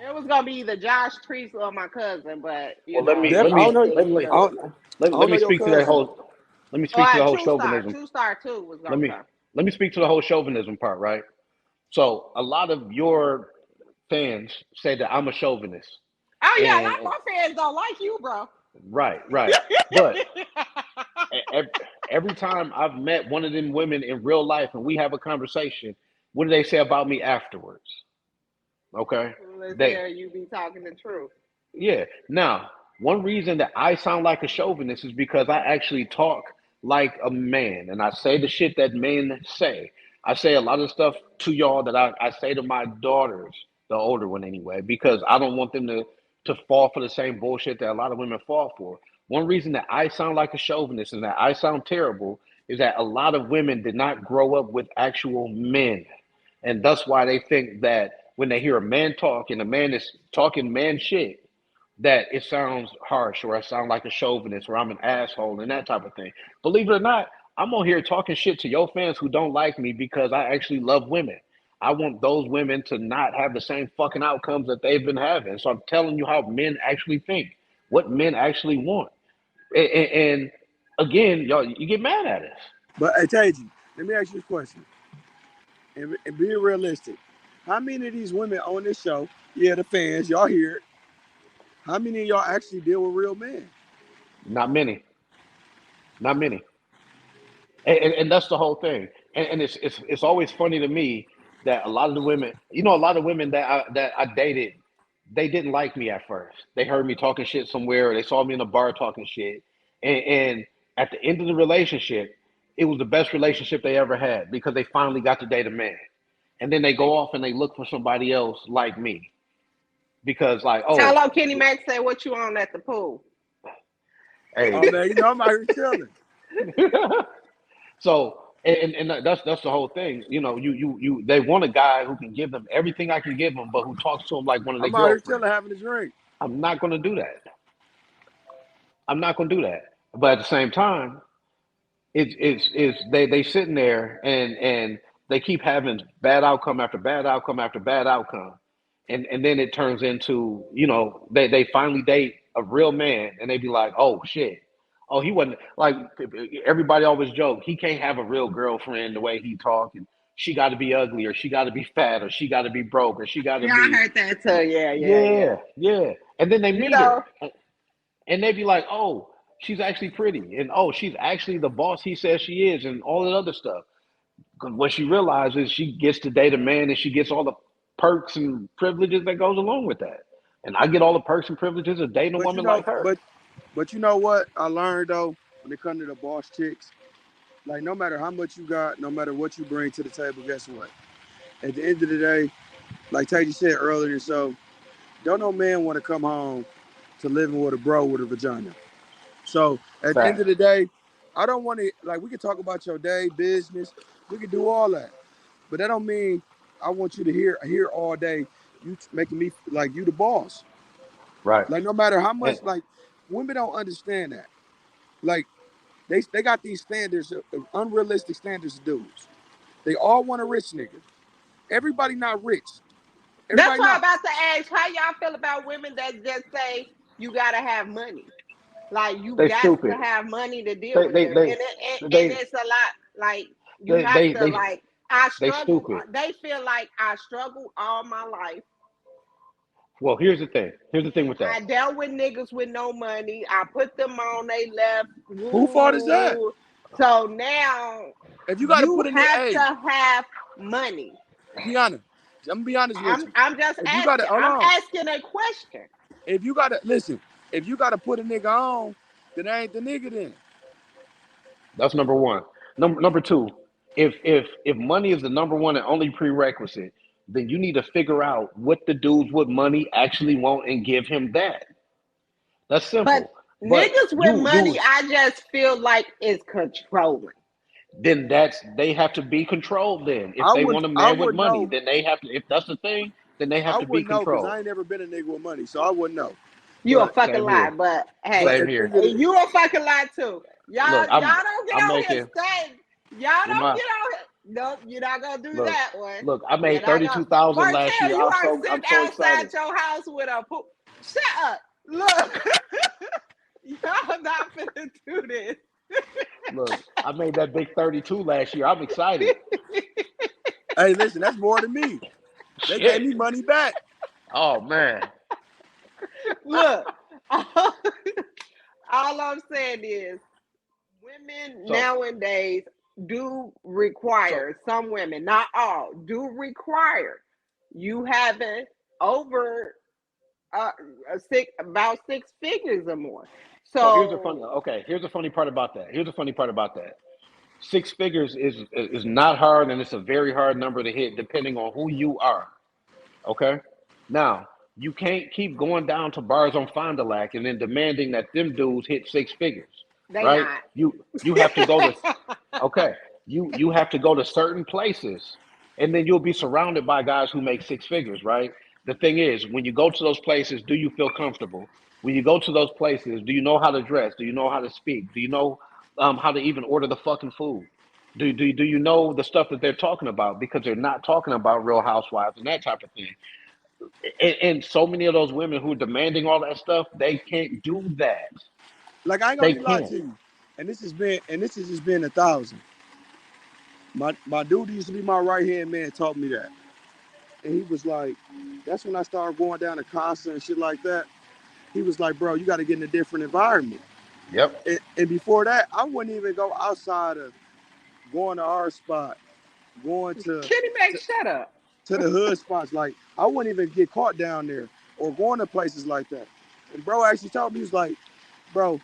It was gonna be either Josh Treese or my cousin, but let me speak to that whole. Let me speak to the whole chauvinism. Two Star 2 was gonna come. Let me speak to the whole chauvinism part, right? So a lot of your fans say that I'm a chauvinist. Oh yeah, a lot of my fans don't like you, bro. Right. But every time I've met one of them women in real life and we have a conversation, what do they say about me afterwards? Okay. You be talking the truth. Yeah. Now, one reason that I sound like a chauvinist is because I actually talk like a man and I say the shit that men say. I say a lot of stuff to y'all that I say to my daughters, the older one anyway, because I don't want them to fall for the same bullshit that a lot of women fall for. One reason that I sound like a chauvinist and that I sound terrible is that a lot of women did not grow up with actual men. And that's why they think that when they hear a man talk and a man is talking man shit, that it sounds harsh or I sound like a chauvinist or I'm an asshole and that type of thing. Believe it or not, I'm on here talking shit to your fans who don't like me because I actually love women. I want those women to not have the same fucking outcomes that they've been having. So I'm telling you how men actually think, what men actually want. And again, y'all, you get mad at us. But hey, Taji, let me ask you a question. And being realistic, how many of these women on this show, the fans, y'all hear it, how many of y'all actually deal with real men? Not many, not many. And that's the whole thing. And it's always funny to me that a lot of the women, a lot of women that I dated, they didn't like me at first. They heard me talking shit somewhere, or they saw me in a bar talking shit, and at the end of the relationship, it was the best relationship they ever had because they finally got to date a man, and then they go off and they look for somebody else like me because like, oh, Hello, Kenny Max say what you on at the pool. hey. Oh man, I'm out here chilling. So and that's the whole thing. You they want a guy who can give them everything I can give them, but who talks to them like one of their I'm out here girlfriends. chilling, having a drink. I'm not gonna do that. I'm not gonna do that. But at the same time, it's they sitting there and they keep having bad outcome after bad outcome after bad outcome, and then it turns into they finally date a real man and they be like, oh shit, oh he wasn't like everybody always joke he can't have a real girlfriend the way he talk, and she got to be ugly, or she got to be fat, or she got to be broke, or she got to Yeah, I be heard that too. Yeah. yeah, and then they You meet know, her and they be like, oh, she's actually pretty, and oh, she's actually the boss he says she is, and all that other stuff. Because what she realizes, she gets to date a man, and she gets all the perks and privileges that goes along with that. And I get all the perks and privileges of dating a But woman like her. but you know what I learned though when it comes to the boss chicks, like no matter how much you got, no matter what you bring to the table, guess what? At the end of the day, like Taji said earlier, so don't no man want to come home to living with a bro with a vagina. So at the end of Fact. the day, I don't want to like we can talk about your day, business, we can do all that, but that don't mean I want you to hear all day you making me like you the boss. Right. Like no matter how And much like women don't understand that. Like they got these standards of unrealistic standards of dudes. They all want a rich nigga. Everybody not rich. that's Everybody why I'm not. about to ask how y'all feel about women that just say you gotta have money. Like you they got to stupid. have money to deal They with they them, they and they it's a lot. Like you they have they to they, like. I they struggle. stupid. They feel like I struggled all my life. Well, here's the thing. Here's the thing with I that. dealt with niggas with no money. I put them on they left. Who fault is that? Woo. So now If you got to you put in the have A, to have money. Kiana, I'm gonna be honest with you. I'm just If you got to asking. hold I'm on, asking a question. if you got to listen, if you got to put a nigga on, then that ain't the nigga then. That's number one. Number two, if money is the number one and only prerequisite, then you need to figure out what the dudes with money actually want and give him that. That's But simple. But niggas with you money, I just feel like is controlling. then they have to be controlled then. If they want a I man with would money, know. then they have to if that's the thing, then they have I to be wouldn't know because controlled. I ain't never been a nigga with money, so I wouldn't know. You a But fucking Same lie, here. but but hey, Same at the here. end of the you a fucking lie too. Look, Y'all don't get I'm on here making saying y'all with don't my get on here. Nope, you're not gonna do look, that one. look, I You're made not gonna 32,000 last Martell, year. you are I'm sitting so outside excited. your house with a pool. Shut up. Look. Y'all not finna do this. Look, I made that big 32 last year. I'm excited. hey, listen, that's more than me. They gave Shit. me money back. Oh man. Look. All I'm saying is women So nowadays do so require, some women, not all, do require you having over uh, about 6 figures or more. so So here's the funny part about that. Here's the funny part about that. 6 figures is not hard, and it's a very hard number to hit depending on who you are. Okay? Now, you can't keep going down to bars on Fond du Lac and then demanding that them dudes hit 6 figures, they right? not. You have to go to okay. You have to go to certain places, and then you'll be surrounded by guys who make 6 figures, right? The thing is, when you go to those places, do you feel comfortable? When you go to those places, do you know how to dress? Do you know how to speak? Do you know how to even order the fucking food? Do you know the stuff that they're talking about? Because they're not talking about Real Housewives and that type of thing. And so many of those women who are demanding all that stuff, they can't do that. Like I ain't gonna They be lying can't. to you. And this has just been 1,000. My dude used to be my right hand man taught me that. And he was like, that's when I started going down to concert and shit like that. He was like, bro, you gotta get in a different environment. Yep. And before that, I wouldn't even go outside of going to our spot, going Kenny Mac, shut up. to the hood spots. Like I wouldn't even get caught down there or going to places like that. And bro actually told me, he was like, bro,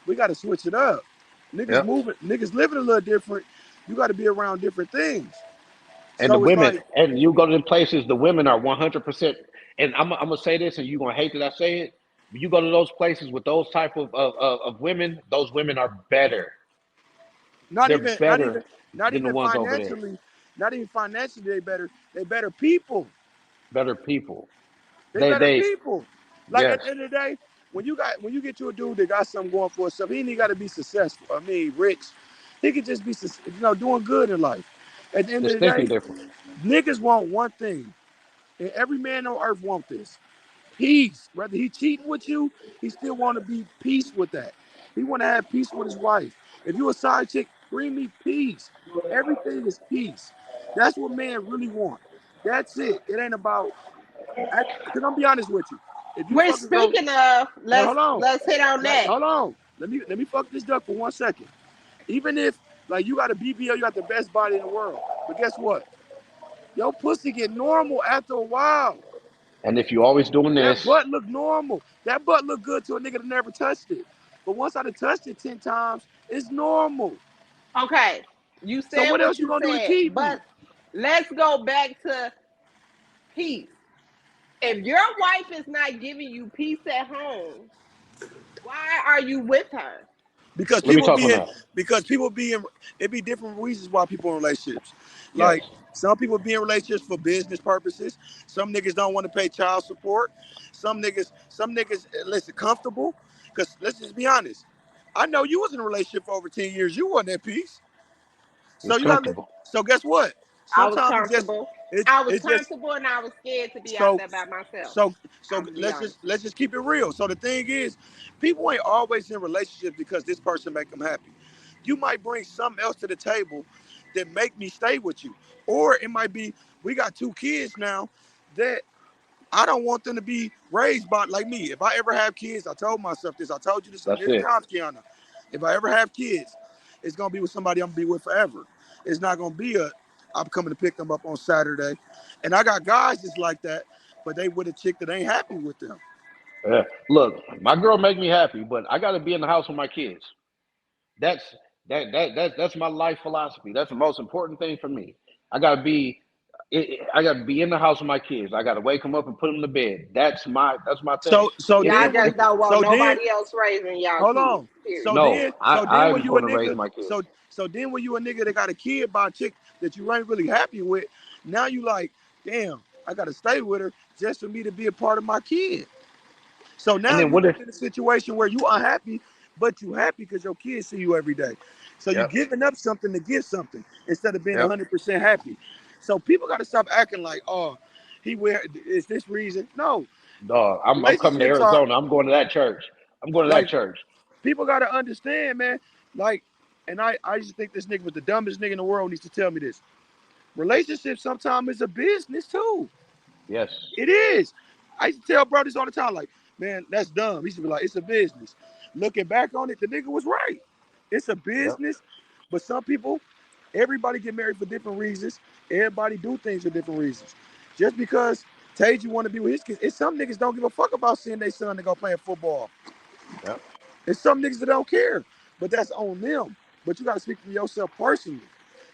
we got to switch it up. Niggas Yep. moving, niggas living a little different. You got to be around different things. And the So it's women, like, and you go to the places, the women are 100%. And I'm gonna say this, and you're gonna hate that I say it. You go to those places with those type of women, those women are better. not They're even, not better even, not than the even ones over there. financially, not even financially. They better people. Better people. They They better they people. Like yes, at the end of the day, when you get to a dude that got something going for himself, he ain't got to be successful. I mean, rich. He could just be, doing good in life. At the end of the distinctly day, different. niggas want one thing, and every man on earth want this: peace. Whether he cheating with you, he still want to be peace with that. He want to have peace with his wife. If you a side chick, bring me peace. Everything is peace. That's what men really want. That's it. It ain't about. Because I'm be honest with you. If you We're fucking go, speaking of, but let's hit on that. hold on. Let me fuck this duck for 1 second. Even if like you got a BBL, you got the best body in the world. But guess what? Your pussy get normal after a while. And if you always doing That this, butt look normal. That butt look good to a nigga that never touched it. But once I done touched it 10 times, it's normal. Okay, you So said what what else you you gonna do to said, keep me? but let's go back to peace. If your wife is not giving you peace at home, why are you with her? Because let me people talk on being that. because people being it be different reasons why people in relationships. Yes, Like some people be in relationships for business purposes. Some niggas don't want to pay child support. Some niggas listen comfortable. Cause let's just be honest. I know you was in a relationship for over 10 years. You wasn't at peace. So it's you gotta comfortable. so guess what? I was Sometimes comfortable. it's I was it's just comfortable and I was scared to be out so there by myself. so so I'm gonna be let's honest. just keep it real. So the thing is, people ain't always in relationships because this person make them happy. You might bring something else to the table that make me stay with you, or it might be we got 2 kids now that I don't want them to be raised by like me. If I ever have kids, I told myself this. I told you this That's many it. times, Kiana. If I ever have kids, it's gonna be with somebody I'm gonna be with forever. It's not gonna be I'm coming to pick them up on Saturday. And I got guys just like that, but they with a chick that ain't happy with them. Yeah. Look, my girl make me happy, but I got to be in the house with my kids. That's that's my life philosophy. That's the most important thing for me. I gotta be, I gotta be in the house with my kids. I gotta wake them up and put them to bed. That's my thing. So so If Y'all then if just don't want so then nobody else raising y'all hold kids. on. So Period. then no, so then I'm when you a going to raise nigga my kids. so then when you a nigga that got a kid by a chick that you ain't really happy with, now you like, damn, I gotta stay with her just for me to be a part of my kid. So And now then you what if? get in a situation where you unhappy, but you happy because your kids see you every day. So you Yep, giving up something to give something instead of being yep. 100% happy. So people got to stop acting like, oh, he wear is this reason? No, Dog, I'm coming to relationships are Arizona. I'm going to that church. I'm going to that like church. people got to understand, man. Like, and I used to think this nigga was the dumbest nigga in the world needs to tell me this. Relationships sometimes is a business too. Yes. It is. I used to tell brothers all the time, like, man, that's dumb. He used to be like, it's a business. Looking back on it, the nigga was right. It's a Yep. business, but some people, everybody get married for different reasons. Everybody do things for different reasons. Just because Tage want to be with his kids, and some niggas don't give a fuck about seeing their son to go playing football. Yep. There's some niggas that don't care, but that's on them. But you got to speak for yourself personally.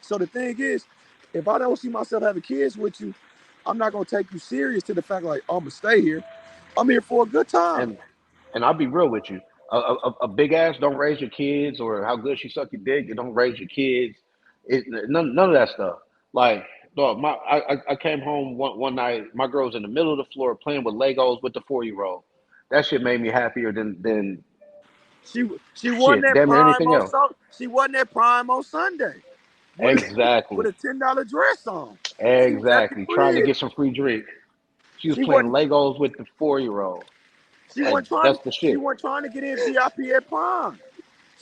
So the thing is, if I don't see myself having kids with you, I'm not gonna take you serious to the fact like, oh, I'm gonna stay here. I'm here for a good time. And and I'll be real with you. A big ass don't raise your kids, or how good she suck your dick. It don't raise your kids. None of that stuff. Like, dog, I came home one night. My girl was in the middle of the floor playing with Legos with the 4-year-old. That shit made me happier than She wasn't shit, that damn near prime anything on else. so she wasn't that prime on Sunday with with Exactly. a $10 dress on. She was at the Exactly. Trying to crib. get some free drink. She was She playing wasn't Legos with the 4-year-old. Like, that's the she shit. wasn't trying to get in VIP at prom.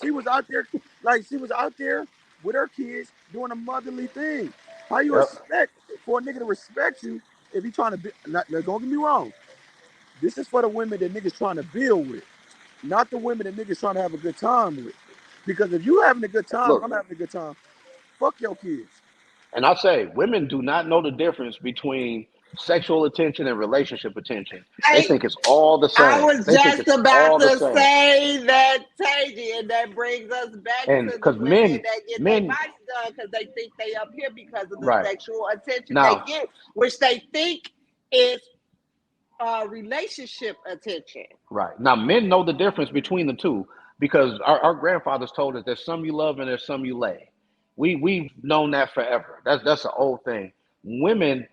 She was out there like she was out there with her kids doing a motherly thing. How you Yep. expect for a nigga to respect you if he trying to be not, don't get me wrong. This is for the women that niggas trying to build with. not the women that niggas trying to have a good time with. Because if you having a good time, Look, I'm having a good time. Fuck your kids. and I say women do not know the difference between sexual attention and relationship attention. They I think it's all the I same. was They think just it's about all the to same. say that, Taji, and that brings us back And to the because women men, that get their men, bodies done because they think they up here because of the right sexual attention they now, get, which they think is relationship attention. right now, men know the difference between the two because our grandfathers told us there's some you love and there's some you lay. We've known that forever. That's an old thing. Women,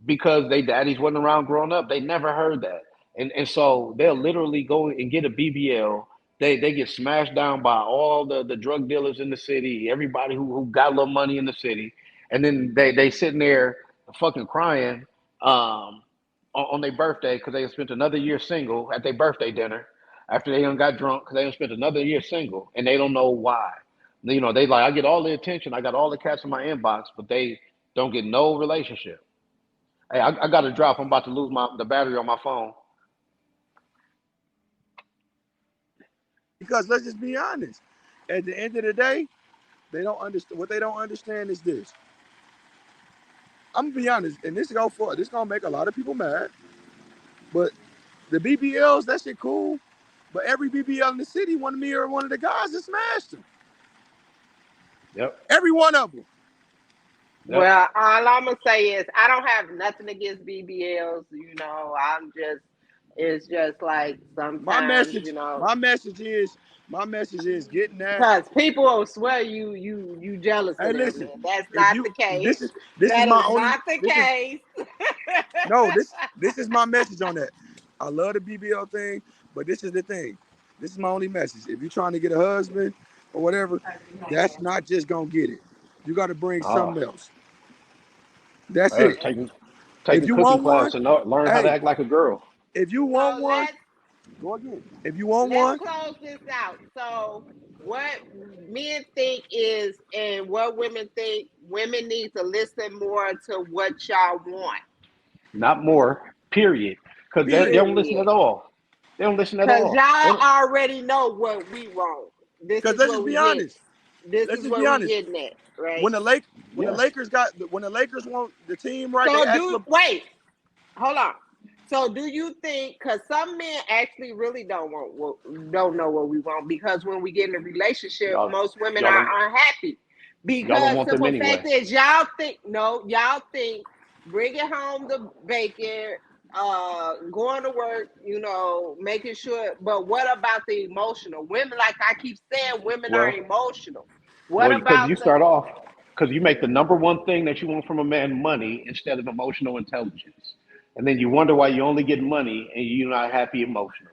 because they daddies wasn't around growing up, they never heard that. And so they'll literally go and get a BBL. They get smashed down by all the drug dealers in the city, everybody who got a little money in the city. And then they sitting there fucking crying on their birthday because they spent another year single at their birthday dinner after they done got drunk because they done spent another year single and they don't know why. You know, they like, I get all the attention, I got all the cats in my inbox, but they don't get no relationship. Hey, I got to drop. I'm about to lose the battery on my phone. Because let's just be honest. At the end of the day, they don't understand. What they don't understand is this. I'm gonna be honest, and this gonna make a lot of people mad. But the BBLs, that shit cool. But every BBL in the city wanted me or one of the guys that smashed them. Yep. Every one of them. Yep. Well, all I'm gonna say is I don't have nothing against BBLs. You know, it's just like sometimes, My message is getting that. because people will swear you jealous Hey, of them, listen, and that's if not you the case. this is That my is only not the case. this is my message on that. I love the BBL thing, but this is the thing. This is my only message. If you're trying to get a husband or whatever, that's not just gonna get it. You got to bring something else. That's it. Taking If you cooking want class one, and learn how to hey, act like a girl. if you want So one, go again. If you want let's one, close this out. So what men think is, and what women think, women need to listen more to what y'all want. Not more. Period. Because they don't listen Period. at all. They don't listen at Because all. y'all already know what we want. This because is let's what just be we get. honest. This Let's is just be what we honest. getting at, right? When the Yeah. Lakers want the team right, they So ask wait, hold on. So do you think? Because some men actually really don't know what we want, because when we get in a relationship, Y'all, most women y'all are don't unhappy. y'all don't Because want them simple fact anyway. is, y'all think bringing home the bacon, going to work, making sure. But what about the emotional? Women, like I keep saying, women are Well, emotional. What because about you start off because you make the number one thing that you want from a man money instead of emotional intelligence, and then you wonder why you only get money and you're not happy emotionally.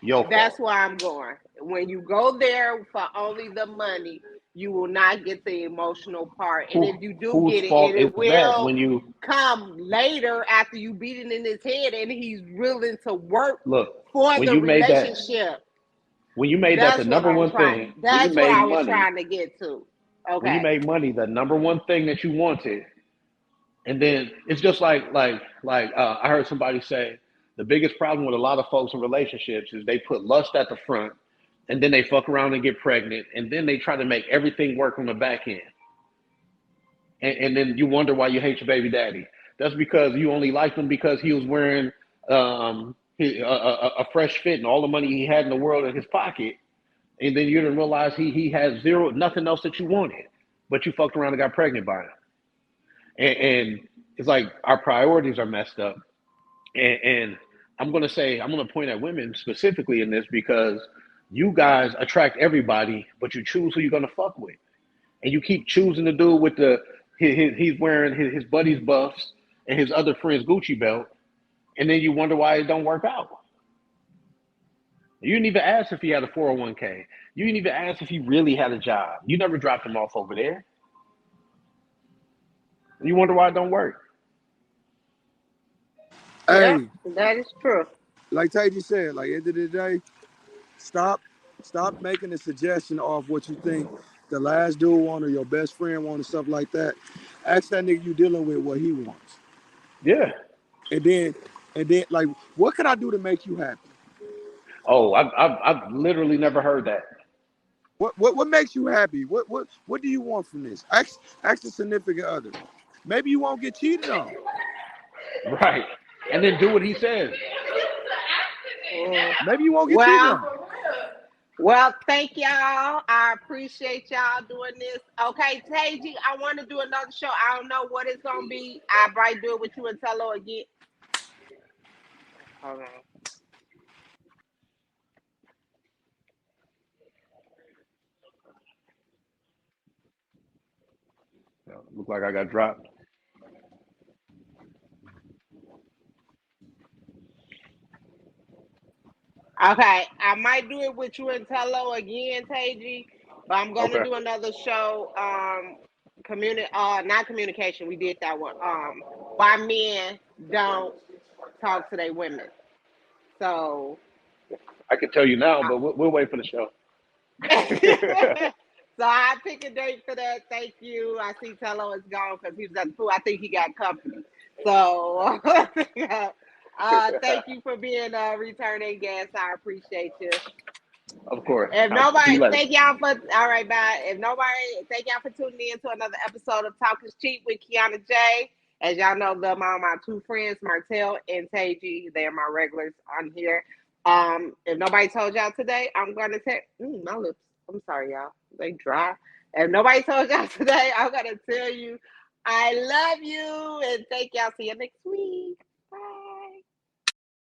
Your That's fault. where I'm going. When you go there for only the money, you will not get the emotional part. And if you do Whose get it, fault and is it that will when you come later after you beat it in his head and he's willing to work look for when the you made that relationship. when you made that the That's what number I'm one trying. thing when you That's what made I was money trying to get to. when you Okay. made money the number one thing that you wanted, and then it's just like I heard somebody say the biggest problem with a lot of folks in relationships is they put lust at the front, and then they fuck around and get pregnant, and then they try to make everything work on the back end, and then you wonder why you hate your baby daddy. That's because you only liked him because he was wearing a fresh fit and all the money he had in the world in his pocket, and then you didn't realize he had nothing else that you wanted, but you fucked around and got pregnant by him. And it's like our priorities are messed up. And I'm gonna point at women specifically in this because you guys attract everybody, but you choose who you're gonna fuck with, and you keep choosing the dude with he's wearing his buddy's buffs and his other friend's Gucci belt, and then you wonder why it don't work out. You didn't even ask if he had a 401k. You didn't even ask if he really had a job. You never dropped him off over there. You wonder why it don't work. Yep, hey, that is true. like Taji said, like at the end of the day, stop making a suggestion of what you think the last dude want or your best friend want or stuff like that. Ask that nigga you dealing with what he wants. Yeah. And then like, what can I do to make you happy? Oh, I've literally never heard that. What makes you happy? What do you want from this? Ask the significant other. Maybe you won't get cheated on. Right. And then do what he says. Maybe you won't get cheated on. Well, thank y'all. I appreciate y'all doing this. Okay, Taji, I want to do another show. I don't know what it's gonna be. I might do it with you and Tello again. Hold on. Look like I got dropped. Okay, I might do it with you and Tello again, Taji, but I'm gonna Okay. do another show. Not communication. We did that one. Why men don't talk to their women. So I can tell you now, but we'll wait for the show. So I pick a date for that. Thank you. I see Tello is gone because he was at the pool. I think he got company. So thank you for being a returning guest. I appreciate you. Of course. If I'll see you nobody, later. thank y'all for, all right, bye. If nobody, thank y'all for tuning in to another episode of Talking Cheap with Kiana J. As y'all know, them are my two friends, Martell and Taji. They're my regulars on here. If nobody told y'all today, I'm going to tell, my lips, I'm sorry, y'all. They dry. If nobody told y'all today, I'm going to tell you, I love you. And thank y'all. See you next week.